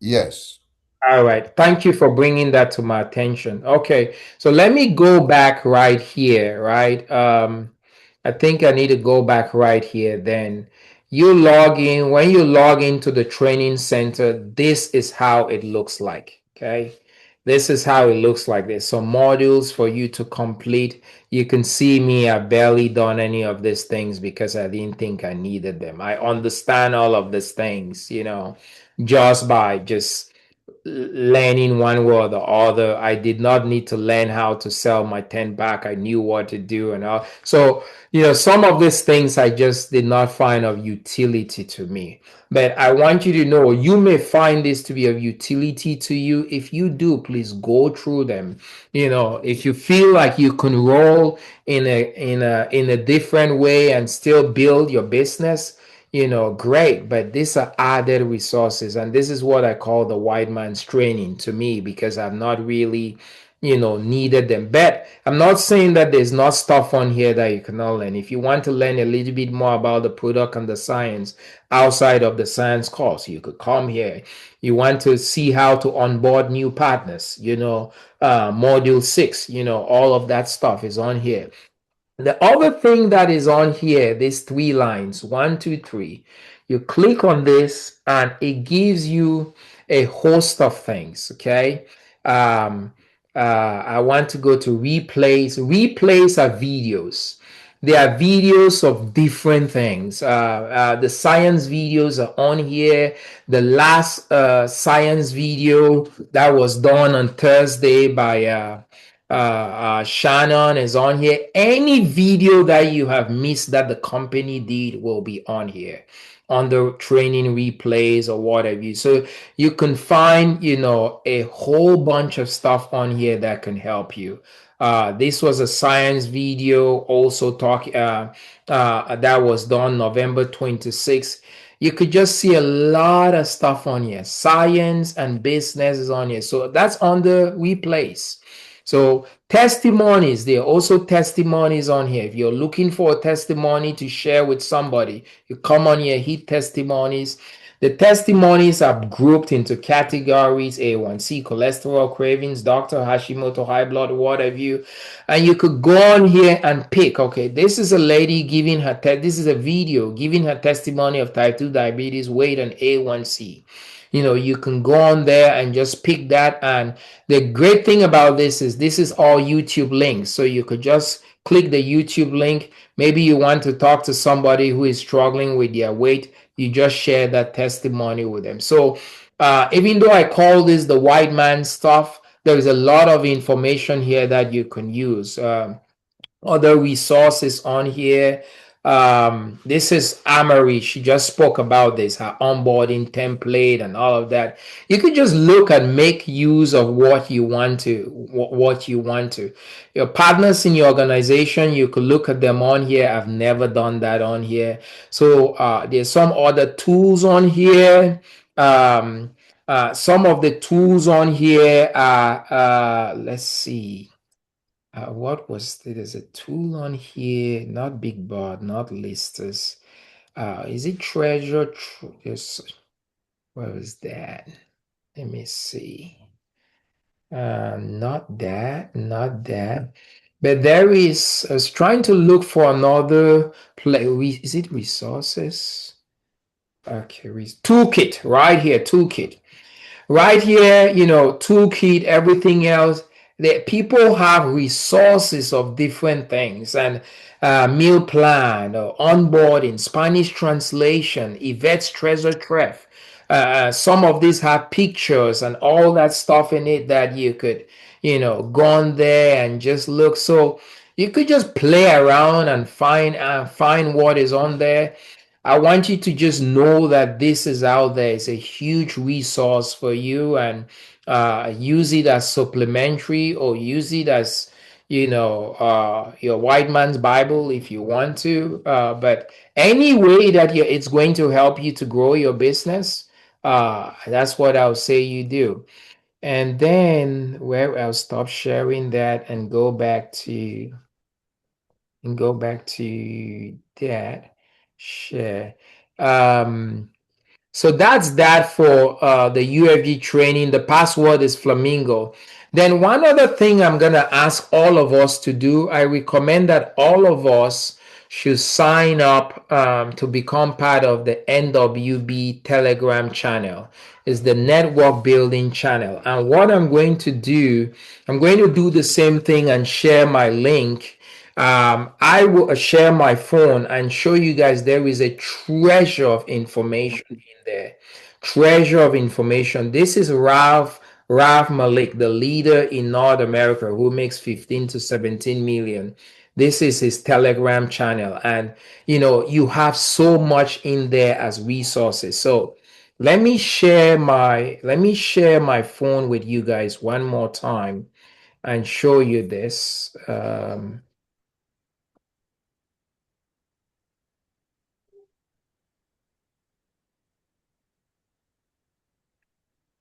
Yes. All right. Thank you for bringing that to my attention. Okay. So let me go back right here, right? I think I need to go back right here. Then you log in. When you log into the training center, this is how it looks like. Okay. This is how it looks like. There's some modules for you to complete. You can see me. I've barely done any of these things because I didn't think I needed them. I understand all of these things, just by just learning one way or the other. I did not need to learn how to sell my 10 pack. I knew what to do and all. So, some of these things I just did not find of utility to me. But I want you to know you may find this to be of utility to you. If you do, please go through them. If you feel like you can roll in a different way and still build your business, great, but these are added resources. And this is what I call the white man's training to me, because I've not really, needed them. But I'm not saying that there's not stuff on here that you cannot learn. If you want to learn a little bit more about the product and the science outside of the science course, you could come here. You want to see how to onboard new partners, module 6, all of that stuff is on here. The other thing that is on here, these 3 lines, 1, 2, 3, you click on this and it gives you a host of things. Okay. Um, I want to go to replays. Replays are videos. They are videos of different things. The science videos are on here. The last science video that was done on Thursday by Shannon is on here. Any video that you have missed that the company did will be on here on the training replays or whatever. So you can find, a whole bunch of stuff on here that can help you. This was a science video also that was done November 26th. You could just see a lot of stuff on here. Science and business is on here. So that's on the replays. So testimonies, there are also testimonies on here. If you're looking for a testimony to share with somebody, you come on here, hit testimonies. The testimonies are grouped into categories: A1C, cholesterol cravings, Dr. Hashimoto, high blood, what have you. And you could go on here and pick, okay, this is a lady giving this is a video giving her testimony of type 2 diabetes, weight, and A1C. You can go on there and just pick that. And the great thing about this is all YouTube links. So you could just click the YouTube link. Maybe you want to talk to somebody who is struggling with their weight. You just share that testimony with them. So even though I call this the white man stuff, there is a lot of information here that you can use. Other resources on here. This is Amory. She just spoke about this, her onboarding template and all of that. You could just look and make use of what you want to, what you want to. Your partners in your organization, you could look at them on here. I've never done that on here. So there's some other tools on here. Some of the tools on here are, let's see. What was there's a tool on here, not big board, not listers. Is it treasure? Yes. Where is that? Let me see. Not that, not that. But there is, I was trying to look for another play. Is it resources? Okay, toolkit right here, toolkit. Right here, toolkit, everything else. That people have resources of different things, and meal plan, or onboarding, Spanish translation, Yvette's treasure trove. Some of these have pictures and all that stuff in it that you could, go on there and just look. So you could just play around and find what is on there. I want you to just know that this is out there. It's a huge resource for you, and use it as supplementary, or use it as, your white man's Bible if you want to. But any way that it's going to help you to grow your business, that's what I'll say you do. And then where I'll stop sharing that and go back to that share. Um, So that's that for the UFG training. The password is Flamingo. Then one other thing I'm going to ask all of us to do, I recommend that all of us should sign up to become part of the NWB Telegram channel. It's the network building channel. And what I'm going to do, I'm going to do the same thing and share my link. I will share my phone and show you guys there is a treasure of information in there. Treasure of information. This is Ralph Malik, the leader in North America who makes 15 to 17 million. This is his Telegram channel. And you have so much in there as resources. So let me share my phone with you guys one more time and show you this.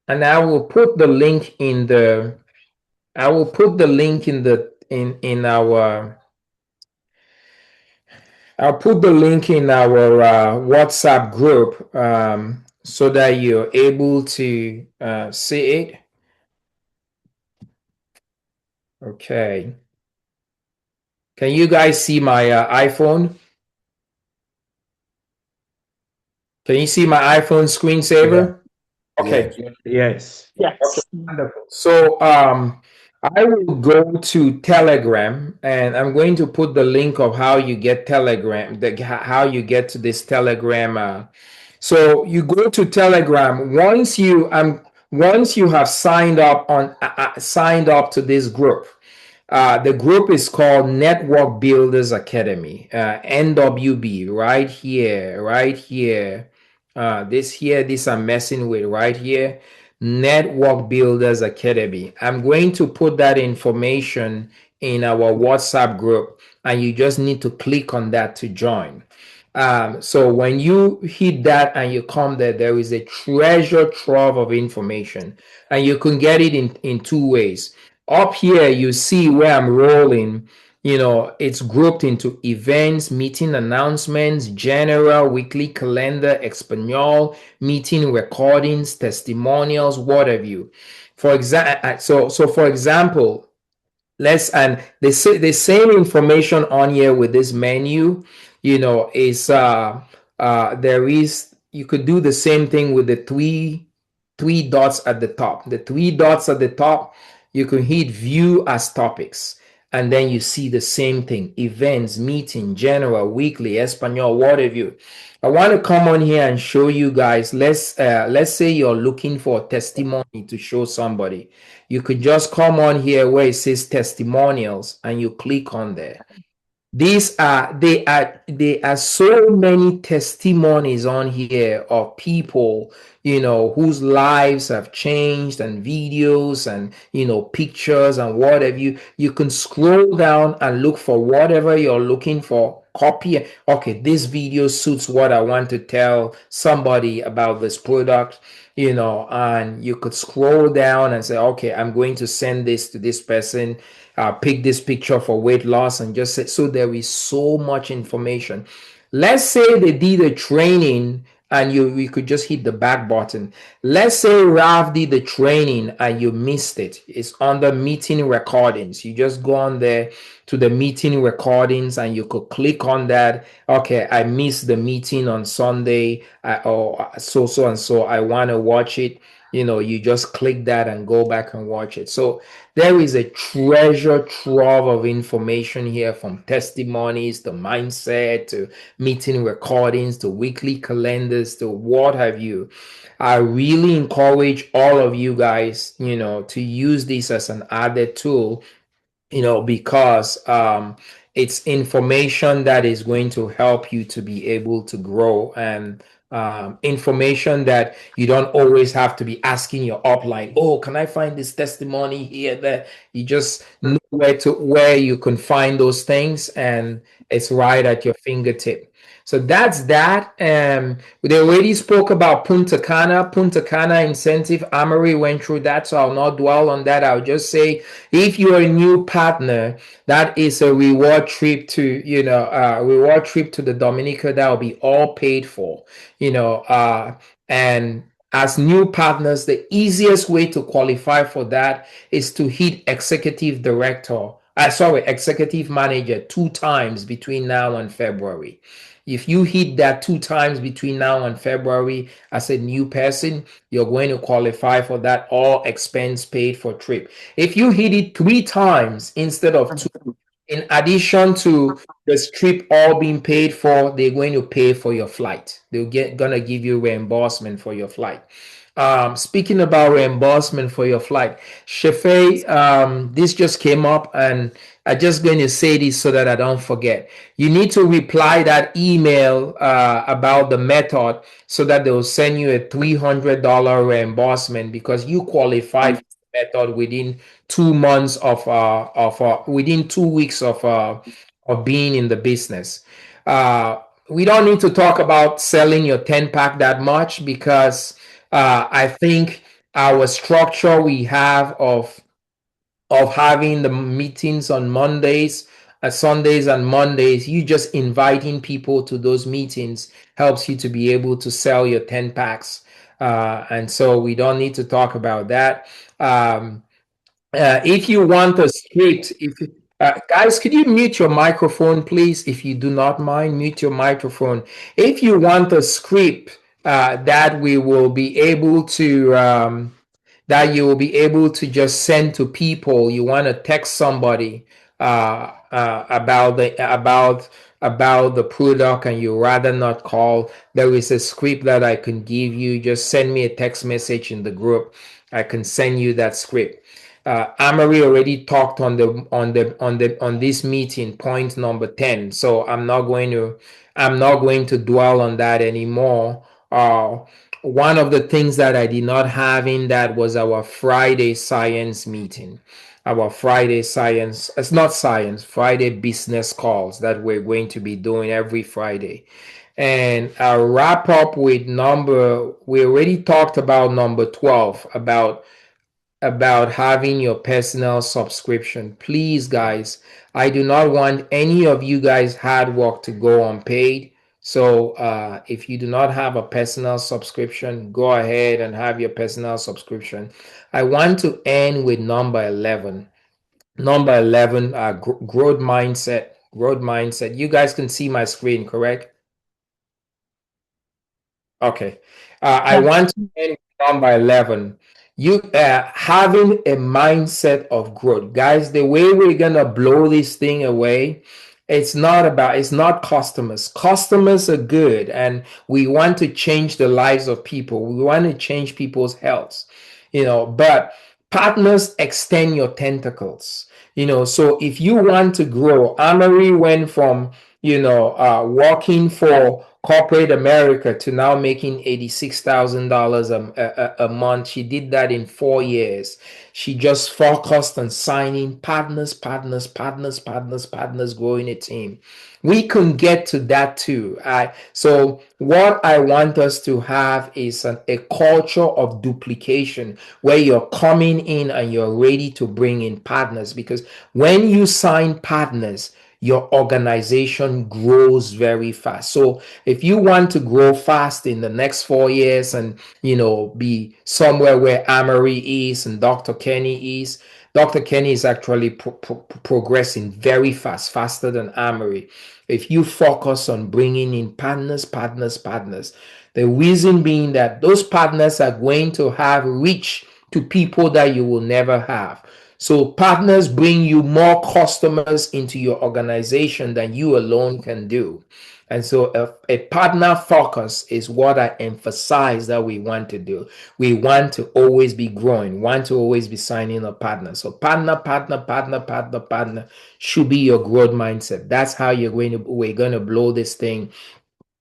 And I will put the link in the I will put the link in our I'll put the link in our WhatsApp group so that you're able to see it. Okay. Can you guys see my iPhone? Can you see my iPhone screensaver? Okay. Yes. Okay, wonderful. So I will go to Telegram and I'm going to put the link of how you get Telegram, how you get to this Telegram. So you go to Telegram once you have signed up to this group. The group is called Network Builders Academy, NWB, right here, right here. This I'm messing with right here. Network Builders Academy. I'm going to put that information in our WhatsApp group, and you just need to click on that to join. So when you hit that and you come there, there is a treasure trove of information, and you can get it in two ways. Up here, you see where I'm rolling. It's grouped into events, meeting announcements, general, weekly calendar, Espanol, meeting recordings, testimonials, what have you. For example, so for example, and the same information on here with this menu, is there is you could do the same thing with the three dots at the top. The three dots at the top, you can hit view as topics, and then you see the same thing: events, meeting, general, weekly, Espanol, what have you. I want to come on here and show you guys. Let's say you're looking for a testimony to show somebody. You could just come on here where it says testimonials and you click on there. There are so many testimonies on here of people, whose lives have changed, and videos, and pictures, and what have you. You can scroll down and look for whatever you're looking for. Copy. Okay, this video suits what I want to tell somebody about this product. And you could scroll down and say, okay, I'm going to send this to this person. Pick this picture for weight loss, and just say. So there is so much information. Let's say they did a training and you could just hit the back button. Let's say Ralph did the training and you missed it. It's under meeting recordings. You just go on there to the meeting recordings and you could click on that. Okay, I missed the meeting on Sunday, or so and so. I want to watch it. You just click that and go back and watch it. So there is a treasure trove of information here, from testimonies to mindset to meeting recordings to weekly calendars to what have you. I really encourage all of you guys, to use this as an added tool, because it's information that is going to help you to be able to grow, and information that you don't always have to be asking your upline, oh, can I find this testimony here, there. You just know where you can find those things, and it's right at your fingertip. So that's that. They already spoke about Punta Cana. Punta Cana incentive. Amory went through that, so I'll not dwell on that. I'll just say, if you're a new partner, that is a reward trip to, reward trip to the Dominica that will be all paid for. And as new partners, the easiest way to qualify for that is to hit executive manager 2 times between now and February. If you hit that 2 times between now and February as a new person, you're going to qualify for that all expense paid for trip. If you hit it 3 times instead of two, in addition to the trip all being paid for, they're going to pay for your flight. Gonna give you reimbursement for your flight. Speaking about reimbursement for your flight, Shefe, this just came up, and I'm just going to say this so that I don't forget. You need to reply that email about the method so that they'll send you a $300 reimbursement because you qualified for the method within 2 months within 2 weeks of being in the business. We don't need to talk about selling your 10 pack that much because I think our structure we have of having the meetings on Mondays, Sundays and Mondays, you just inviting people to those meetings helps you to be able to sell your 10 packs. And so we don't need to talk about that. If you want a script, guys, could you mute your microphone, please? If you do not mind, mute your microphone. If you want a script that we will be able to that you will be able to just send to people. You want to text somebody about the product, and you rather not call. There is a script that I can give you. Just send me a text message in the group. I can send you that script. Amory already talked on this meeting, point number 10. So I'm not going to dwell on that anymore. One of the things that I did not have in that was our Friday science meeting. Our Friday science, it's not science, Friday business calls that we're going to be doing every Friday. And I'll wrap up with we already talked about number 12, about having your personal subscription. Please, guys, I do not want any of you guys' hard work to go unpaid. So if you do not have a personal subscription, go ahead and have your personal subscription. I want to end with number 11. Number 11, growth mindset. Growth mindset. You guys can see my screen, correct? Okay. I want to end with number 11. You having a mindset of growth. Guys, the way we're gonna blow this thing away, it's not customers. Customers are good, and we want to change the lives of people. We want to change people's health, but partners extend your tentacles. So if you want to grow, Amory went from working for corporate America to now making $86,000 a month. She did that in 4 years. She just focused on signing partners, growing a team. We can get to that too. So what I want us to have is a culture of duplication where you're coming in and you're ready to bring in partners, because when you sign partners, your organization grows very fast. So if you want to grow fast in the next 4 years and be somewhere where Amory is and Dr. Kenny is, Dr. Kenny is actually progressing very fast, faster than Amory. If you focus on bringing in partners, the reason being that those partners are going to have reach to people that you will never have. So partners bring you more customers into your organization than you alone can do. And so a partner focus is what I emphasize that we want to do. We want to always be growing, want to always be signing a partner. So partner should be your growth mindset. That's how we're going to blow this thing,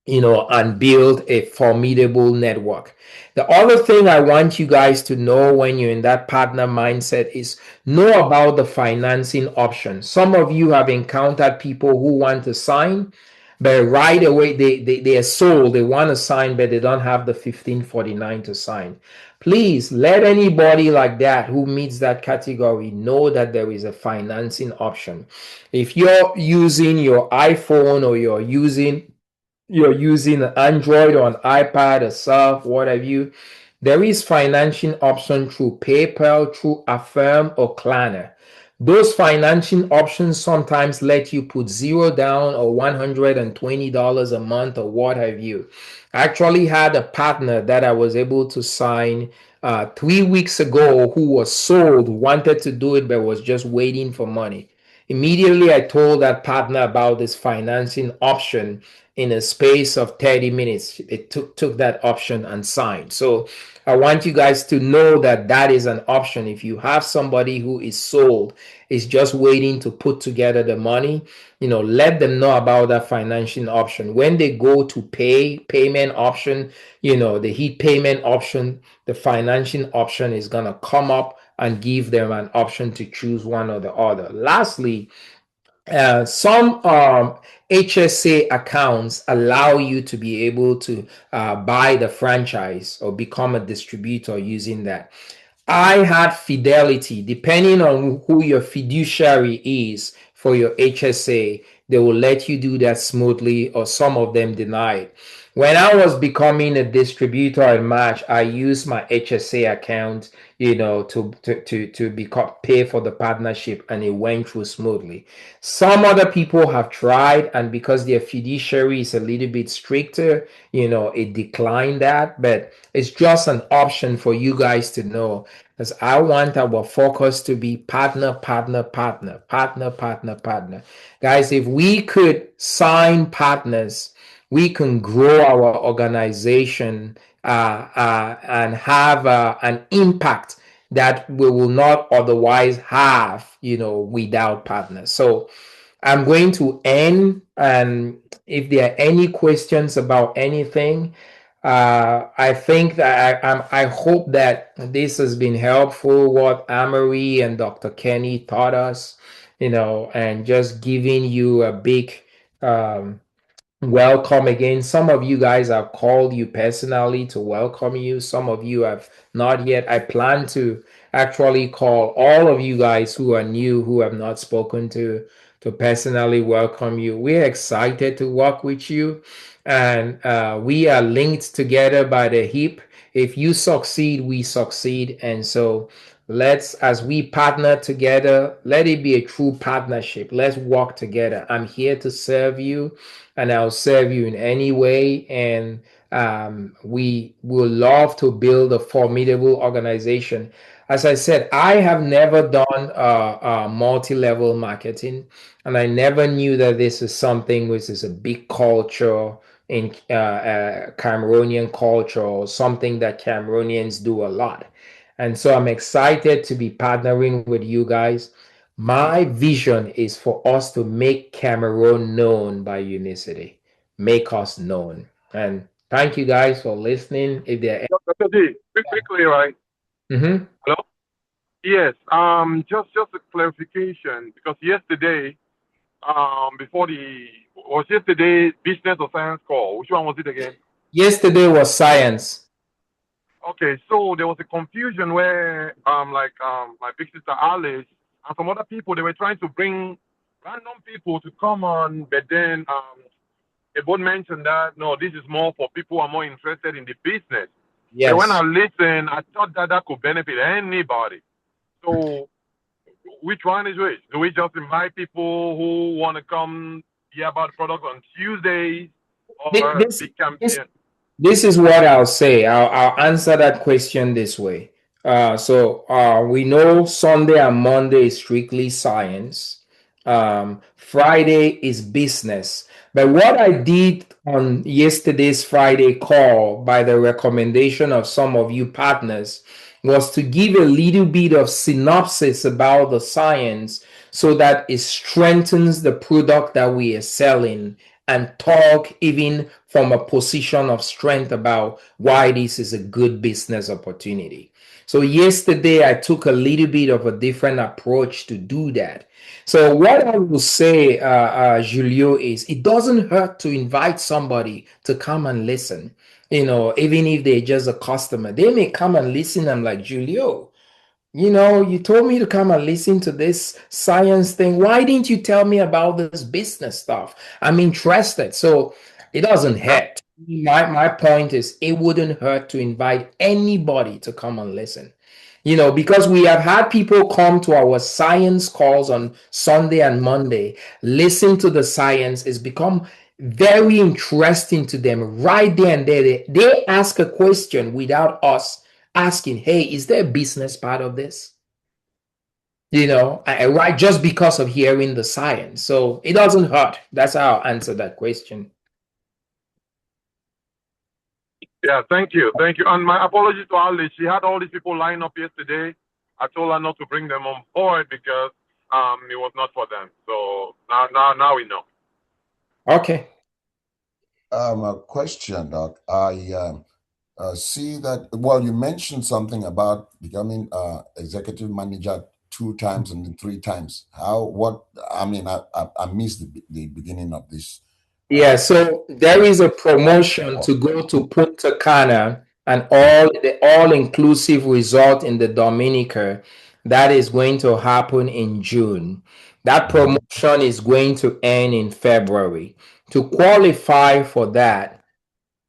and build a formidable network. The other thing I want you guys to know when you're in that partner mindset is know about the financing options. Some of you have encountered people who want to sign but right away they are sold. They want to sign, but they don't have the 1549 to sign. Please let anybody like that who meets that category know that there is a financing option. If you're using your iPhone or you're using an Android or an iPad, a Surf, what have you, there is financing option through PayPal, through Affirm or Klarna. Those financing options sometimes let you put zero down or $120 a month or what have you. I actually had a partner that I was able to sign 3 weeks ago who was sold, wanted to do it, but was just waiting for money. Immediately, I told that partner about this financing option. In a space of 30 minutes, it took that option and signed. So I want you guys to know that that is an option. If you have somebody who is sold, is just waiting to put together the money, let them know about that financing option. When they go to payment option, the heat payment option, the financing option is going to come up and give them an option to choose one or the other. Lastly, some HSA accounts allow you to be able to buy the franchise or become a distributor using that. I had Fidelity, depending on who your fiduciary is for your HSA, they will let you do that smoothly, or some of them deny it. When I was becoming a distributor in March, I used my HSA account, to become pay for the partnership, and it went through smoothly. Some other people have tried, and because their fiduciary is a little bit stricter, it declined that, but it's just an option for you guys to know. Because I want our focus to be partner, partner, partner, partner, partner, partner. Guys, if we could sign partners, we can grow our organization and have an impact that we will not otherwise have, without partners. So I'm going to end, and if there are any questions about anything, I think that I hope that this has been helpful, what Amory and Dr. Kenny taught us, and just giving you a big um, welcome again. Some of you guys have called you personally to welcome you. Some of you have not yet. I plan to actually call all of you guys who are new, who have not spoken to personally welcome you. We're excited to work with you, and we are linked together by the hip. If you succeed, we succeed. And so as we partner together, let it be a true partnership. Let's work together. I'm here to serve you, and I'll serve you in any way. And we will love to build a formidable organization. As I said, I have never done multi-level marketing, and I never knew that this is something which is a big culture in Cameroonian culture, or something that Cameroonians do a lot. And so I'm excited to be partnering with you guys. My vision is for us to make Cameroon known by Unicity. Make us known. And thank you guys for listening. If there Dr. D, quickly, right? Mm-hmm. Hello? Yes. Just a clarification, because yesterday, was yesterday business or science call? Which one was it again? Yesterday was science. Okay, so there was a confusion where, my big sister Alice and some other people, they were trying to bring random people to come on, but then they both mentioned that no, this is more for people who are more interested in the business. Yes. But when I listened, I thought that could benefit anybody. So which one is which? Do we just invite people who want to come hear about the product on Tuesdays, or big campaign? This is what I'll say. I'll answer that question this way. We know Sunday and Monday is strictly science. Friday is business. But what I did on yesterday's Friday call, by the recommendation of some of you partners, was to give a little bit of synopsis about the science, so that it strengthens the product that we are selling and talk even from a position of strength about why this is a good business opportunity. So yesterday I took a little bit of a different approach to do that. So what I will say, Julio, is it doesn't hurt to invite somebody to come and listen. Even if they're just a customer, they may come and listen. I'm like, Julio, you told me to come and listen to this science thing. Why didn't you tell me about this business stuff? I'm interested. So it doesn't Yeah. hurt. My point is it wouldn't hurt to invite anybody to come and listen. Because we have had people come to our science calls on Sunday and Monday, listen to the science. It's become very interesting to them right there and there. They ask a question without us asking, hey, is there a business part of this? Right, just because of hearing the science. So it doesn't hurt. That's how I'll answer that question. Yeah, thank you. Thank you. And my apologies to Alice. She had all these people lined up yesterday. I told her not to bring them on board because it was not for them. So now we know. Okay. A question, Doc. I see that, well, you mentioned something about becoming executive manager 2 times and then 3 times. I missed the beginning of this. Yeah, so there is a promotion to go to Punta Cana and the all-inclusive resort in the Dominica that is going to happen in June. That promotion is going to end in February. To qualify for that,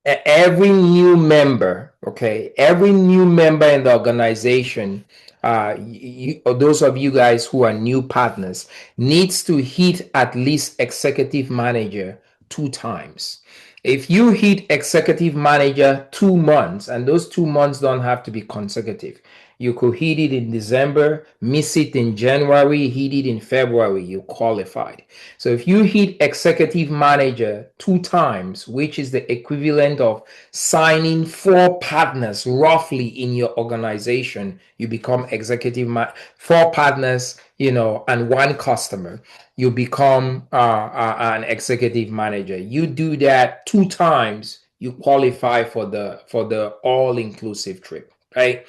every new member, okay, every new member in the organization, or those of you guys who are new partners, needs to hit at least executive manager 2 times. If you hit executive manager 2 months, and those 2 months don't have to be consecutive, you could hit it in December, miss it in January, hit it in February, you qualified. So if you hit executive manager 2 times, which is the equivalent of signing 4 partners roughly in your organization, you become 4 partners, and 1 customer, you become an executive manager. You do that 2 times, you qualify for the all-inclusive trip, right?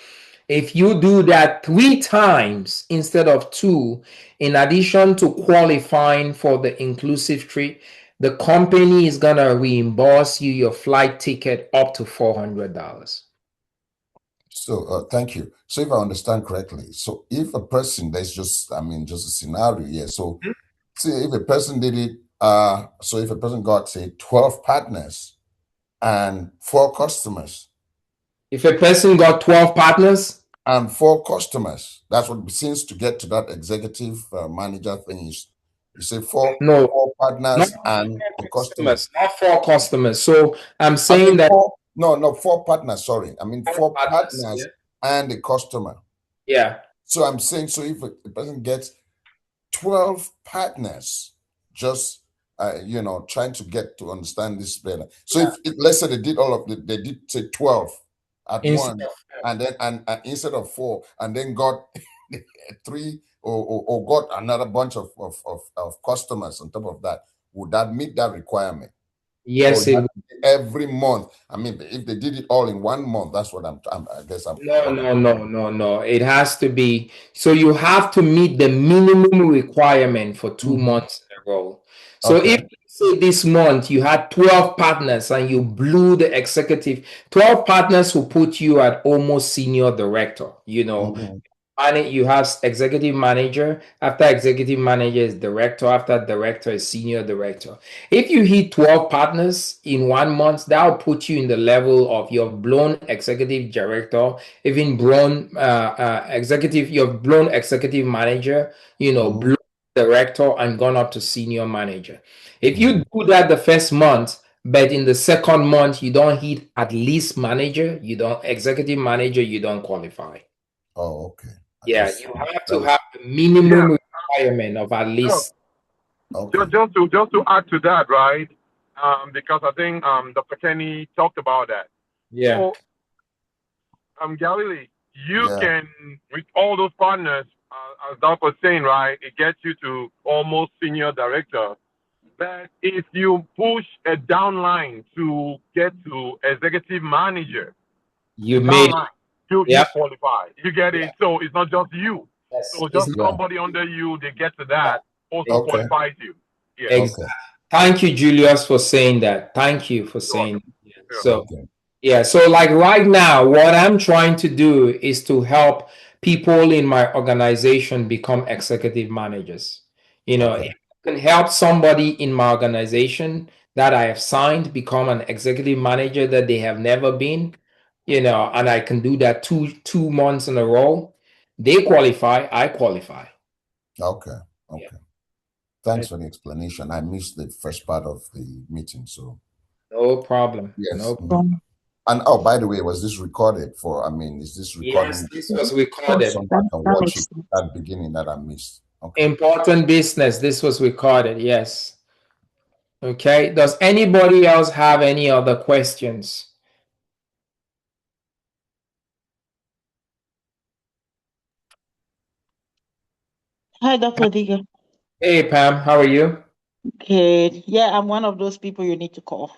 If you do that 3 times instead of 2, in addition to qualifying for the inclusive trip, the company is going to reimburse you your flight ticket up to $400. So thank you. So if I understand correctly, so if a person, that's just a scenario here. So see if a person did it, so if a person got, say, 12 partners and 4 customers. If a person got 12 partners and 4 customers, that's what it seems to get to that executive manager thing. You say four no, partners not and a 4 customer. customers, not 4 customers. So I'm saying that 4 partners. Sorry, 4 partners yeah. and a customer. Yeah. So I'm saying, so if a person gets 12 partners, just trying to get to understand this better. So if let's say they did say 12 at Instead one, of and then and instead of 4, and then got 3 or got another bunch of customers on top of that, would that meet that requirement? yes, Or it every month? I mean, if they did it all in 1 month, that's what I guess I'm. No. It has to be. So you have to meet the minimum requirement for 2 months in a row. So Okay. if say this month you had 12 partners and you blew the executive, 12 partners will put you at almost senior director, you have executive manager. After executive manager is director. After director is senior director. If you hit 12 partners in 1 month, that will put you in the level of your blown executive director, even blown you've blown executive manager, blown director, and gone up to senior manager. If you do that the first month, but in the second month you don't hit at least manager, you don't executive manager, you don't qualify. Oh, okay. Yeah, you have to have the minimum requirement of at least. Okay. Just to add to that, right? Because I think Dr. Kenny talked about that. Yeah. So, Galilee, you can, with all those partners, as Doc was saying, right, it gets you to almost senior director. But if you push a downline to get to executive manager, You made it. downline, you Yep. qualify. You get Yeah. it? So it's not just you. Yes. So It's just Yeah. somebody under you, they get to that, also Okay. qualifies you. Yeah. exactly. Okay. Thank you, Julius, for saying that. Thank you for You're saying welcome. that. Yeah. Yeah. So, Okay. yeah. So, like right now, what I'm trying to do is to help people in my organization become executive managers. If Okay. I can help somebody in my organization that I have signed become an executive manager that they have never been, and I can do that two months in a row, they qualify, I qualify. Okay. Yeah. Okay. Thanks for the explanation. I missed the first part of the meeting, so No problem. yes. No. And oh, by the way, was this recorded for? I mean, is this Yes, recording this was so recorded. somebody can That watch makes it sense. at the beginning that I missed? Okay. Important business. This was recorded. Yes. Okay. Does anybody else have any other questions? Hi, Dr. Diga. Hey, Pam, how are you? Good. Yeah, I'm one of those people you need to call.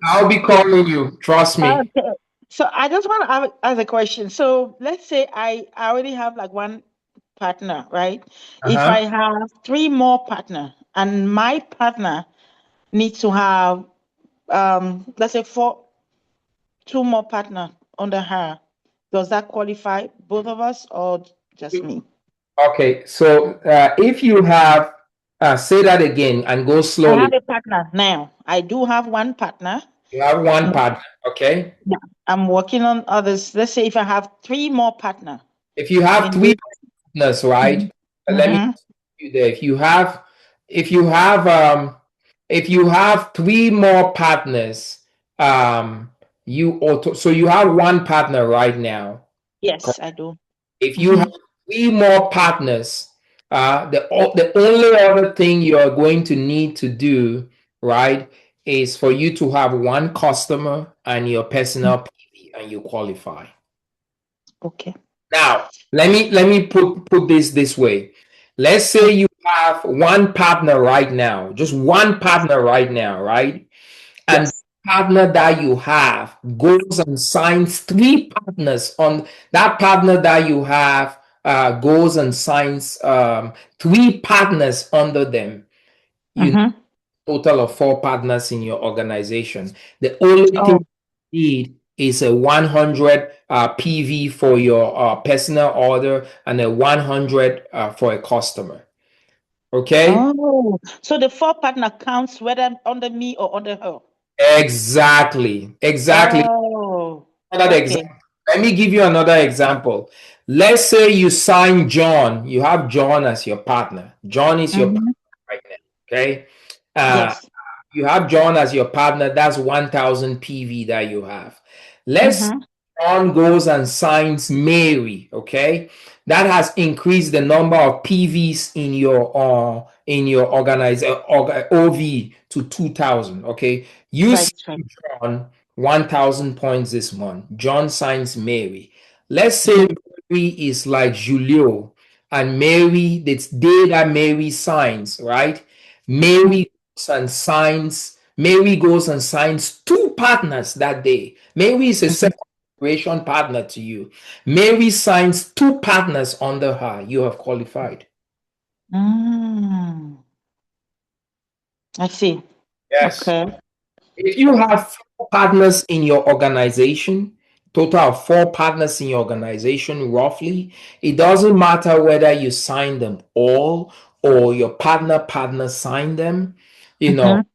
I'll be calling you. Trust me. Okay. So I just want to ask a question. So let's say I already have like one partner, right? If Uh-huh. I have three more partner and my partner needs to have let's say two more partner under her, does that qualify both of us or just me? Okay. So if you have, say that again and go I have slowly. a partner now. I do have one partner. You have one partner. Okay. Yeah, I'm working on others. Let's say if I have three more partner If you have in three this. partners, right? Let me Mm-hmm. you there. If you have if you have three more partners, so you have one partner right now. Yes, I do. If you have Mm-hmm. three more partners, the only other thing you are going to need to do, right, is for you to have one customer and your personal PV and you qualify. Okay. Now, let me put this way. Let's say you have one partner right now, just one partner right now, right? And the Yes. partner that you have goes and signs three partners on that partner that you have goes and signs three partners under them. You Mm-hmm. total of four partners in your organization. The only thing Oh. you need is a 100 PV for your personal order and a 100 for a customer. Okay? Oh. So the four partner counts whether under me or under her. Exactly. Exactly. Oh. Another Okay. example. Let me give you another example. Let's say you sign John. You have John as your partner. John is your Mm-hmm. partner right now. Okay? Uh, Yes. you have John as your partner. That's 1,000 PV that you have. Let's Mm-hmm. John goes and signs Mary. Okay, that has increased the number of PVs in your organizer OV to 2,000. Okay, you Right. sign Right. John 1,000 points this month. John signs Mary. Let's say Mm-hmm. Mary is like Julio, and Mary, the day that Mary signs, right? Mary goes and signs two partners that day. Mary is a Mm-hmm. second generation partner to you. Mary signs two partners under her. You have qualified. Mm. I see. Yes. Okay. If you have four partners in your organization, total of four partners in your organization, roughly, it doesn't matter whether you sign them all or your partner sign them. You know, Mm-hmm.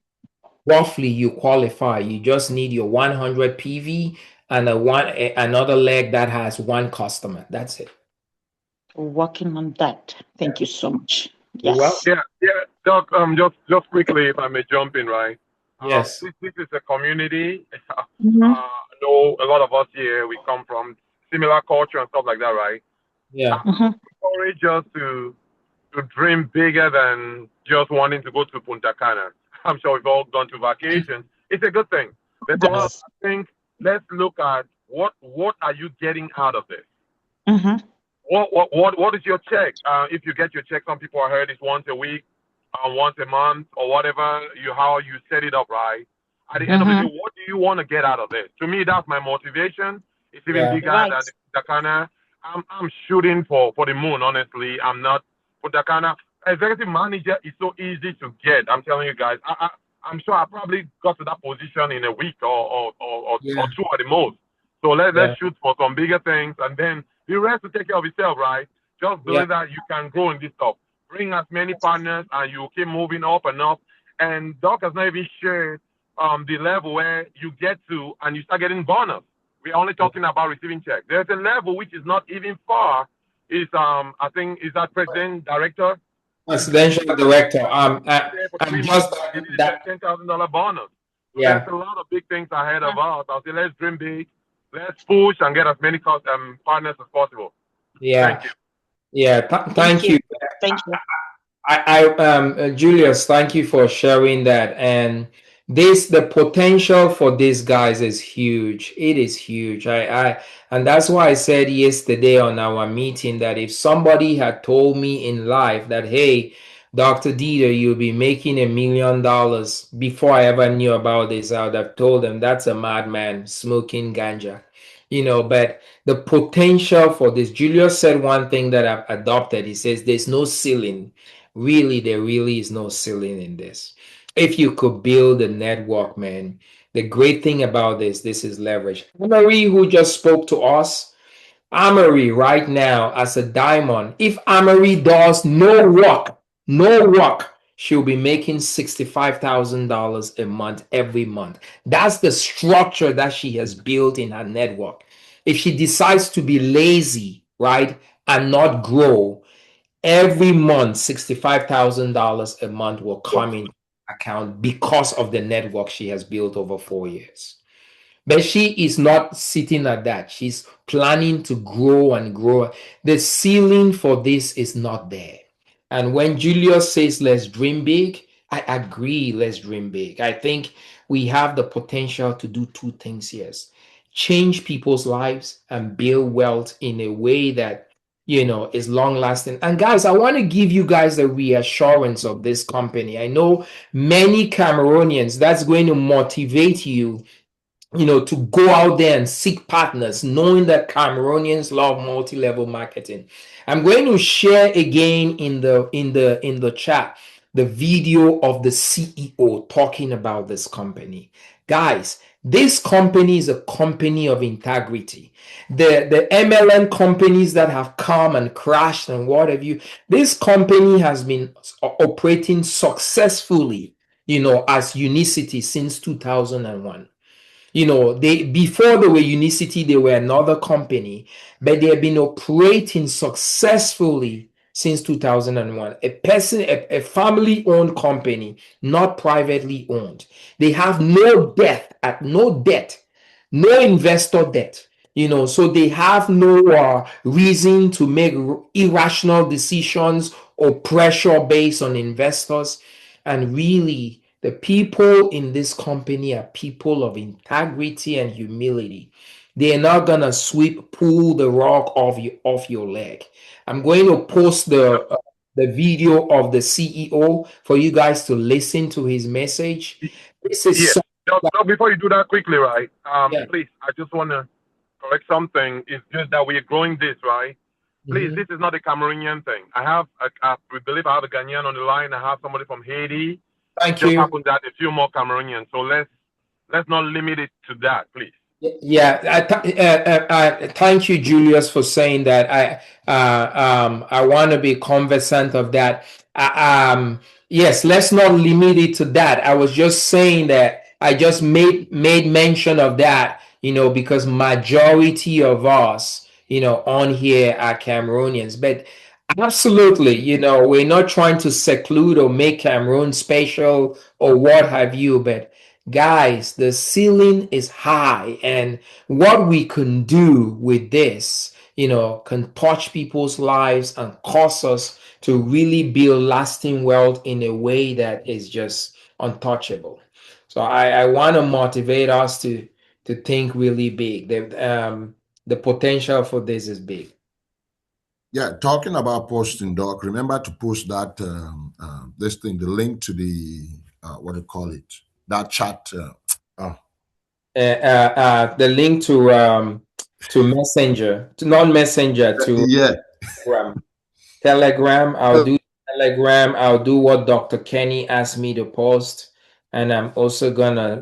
roughly you qualify. You just need your 100 PV and another leg that has one customer. That's it. Working on that. Yeah. Thank you so much. You're welcome. Yes. Yeah, yeah, Doc. Just quickly, if I may jump in, right? Yes. This is a community. Mm-hmm. I know a lot of us here. We come from similar culture and stuff like that, right? Yeah. I Mm-hmm. encourage us to dream bigger than just wanting to go to Punta Cana. I'm sure we've all gone to vacation. It's a good thing. But for us, Yes. I think let's look at what are you getting out of this? Mm-hmm. What is your check? If you get your check, some people I heard is once a week. once a month or whatever how you set it up, right? At the end of the day, Mm-hmm. what do you want to get out of this? To me, that's my motivation. It's even Yeah. bigger Right. than the Dakana. I'm shooting for the moon. Honestly, I'm not for Dakana. Executive manager is so easy to get. I'm telling you guys. I'm sure I probably got to that position in a week or Yeah. two at the most. So let's Yeah. shoot for some bigger things, and then the rest will take care of itself, right? Just Yeah. believe that you can grow in this stuff. Bring as many partners, and you keep moving up and up. And Doc has not even shared the level where you get to, and you start getting bonus. We're only talking about receiving checks. There's a level which is not even far. Is I think is that president director. Presidential director. There for I'm 3 months, just and they did that. a $10,000 bonus. So there's Yeah. a lot of big things ahead of us. I'll say let's dream big, let's push and get as many partners as possible. Yeah. Thank you. Yeah. Thank Thank you. you. Thank you. Julius, thank you for sharing that. And the potential for these guys is huge. It is huge. And that's why I said yesterday on our meeting that if somebody had told me in life that, hey, Dr. Dieter, you'll be making $1 million before I ever knew about this, I would have told them that's a madman smoking ganja. But the potential for this, Julius said one thing that I've adopted. He says there's no ceiling. Really, there really is no ceiling in this. If you could build a network, man, the great thing about this is leverage. Marie, who just spoke to us, Amory right now as a diamond, if Amory does no work, she'll be making $65,000 a month every month. That's the structure that she has built in her network. If she decides to be lazy, right, and not grow, every month $65,000 a month will come in account because of the network she has built over 4 years. But she is not sitting at that. She's planning to grow and grow. The ceiling for this is not there. And when Julius says, let's dream big, I agree, let's dream big. I think we have the potential to do two things here: change people's lives and build wealth in a way that is long lasting. And guys, I want to give you guys the reassurance of this company. I know many Cameroonians, that's going to motivate you, to go out there and seek partners, knowing that Cameroonians love multi-level marketing. I'm going to share again in the chat the video of the CEO talking about this company. Guys, this company is a company of integrity. The MLM companies that have come and crashed and what have you, this company has been operating successfully, as Unicity since 2001. They, before they were Unicity, they were another company, but they have been operating successfully since 2001. A family-owned company, not privately owned. They have no debt, no investor debt. So they have no reason to make irrational decisions or pressure based on investors. And really, the people in this company are people of integrity and humility. They're not gonna pull the rock off your leg. I'm going to post the video of the CEO for you guys to listen to his message. This is Yes. so Just before you do that quickly, right? yeah. Please, I just want to correct something. It's just that we're growing this, right? Please, Mhm. this is not a Cameroonian thing. We believe I have a Ghanaian on the line. I have somebody from Haiti. It Thank just you. happens that a few more Cameroonians. So let's not limit it to that, please. Yeah, thank you, Julius, for saying that. I want to be conversant of that. Yes, let's not limit it to that. I was just saying that I just made mention of that, because majority of us, on here are Cameroonians. But absolutely, we're not trying to seclude or make Cameroon special or what have you, but guys, the ceiling is high, and what we can do with this, can touch people's lives and cause us to really build lasting wealth in a way that is just untouchable. So I want to motivate us to think really big. The potential for this is big. Yeah, talking about posting, Doc, remember to post that this thing, the link to the what do you call it? That chat. Oh, The link to Messenger, to not Messenger, to yeah. Telegram. Telegram. I'll do Telegram. I'll do what Dr. Kenny asked me to post, and I'm also gonna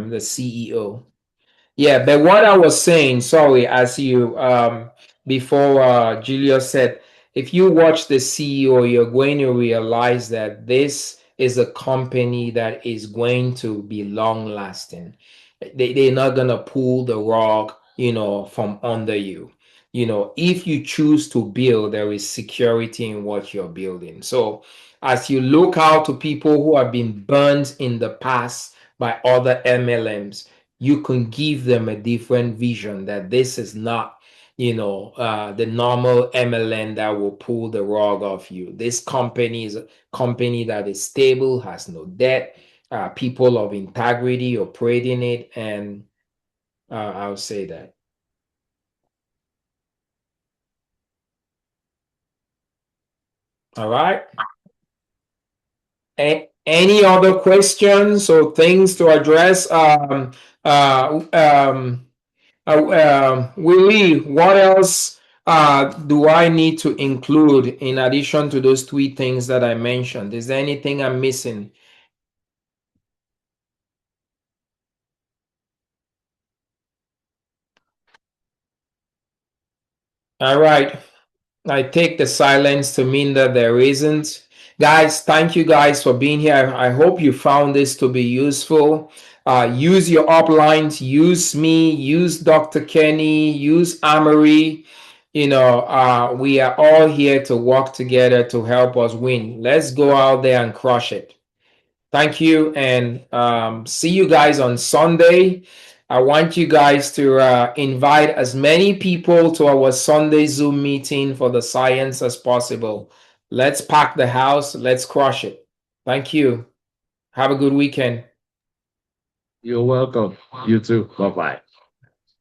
the CEO. Yeah, but what I was saying, sorry, as you before Julius said, if you watch the CEO, you're going to realize that this is a company that is going to be long lasting. They're not gonna pull the rug, from under you. If you choose to build, there is security in what you're building. So as you look out to people who have been burned in the past by other MLMs, you can give them a different vision that this is not the normal MLM that will pull the rug off you. This company is a company that is stable, has no debt, people of integrity operating it, and I'll say that. All right. Any other questions or things to address? Willie, what else do I need to include in addition to those three things that I mentioned? Is there anything I'm missing? All right. I take the silence to mean that there isn't. Guys, thank you guys for being here. I hope you found this to be useful. Use your uplines, use me, use Dr. Kenny, use Amory. We are all here to work together to help us win. Let's go out there and crush it. Thank you, and see you guys on Sunday. I want you guys to invite as many people to our Sunday Zoom meeting for the science as possible. Let's pack the house. Let's crush it. Thank you. Have a good weekend. You're welcome. You too. Bye bye.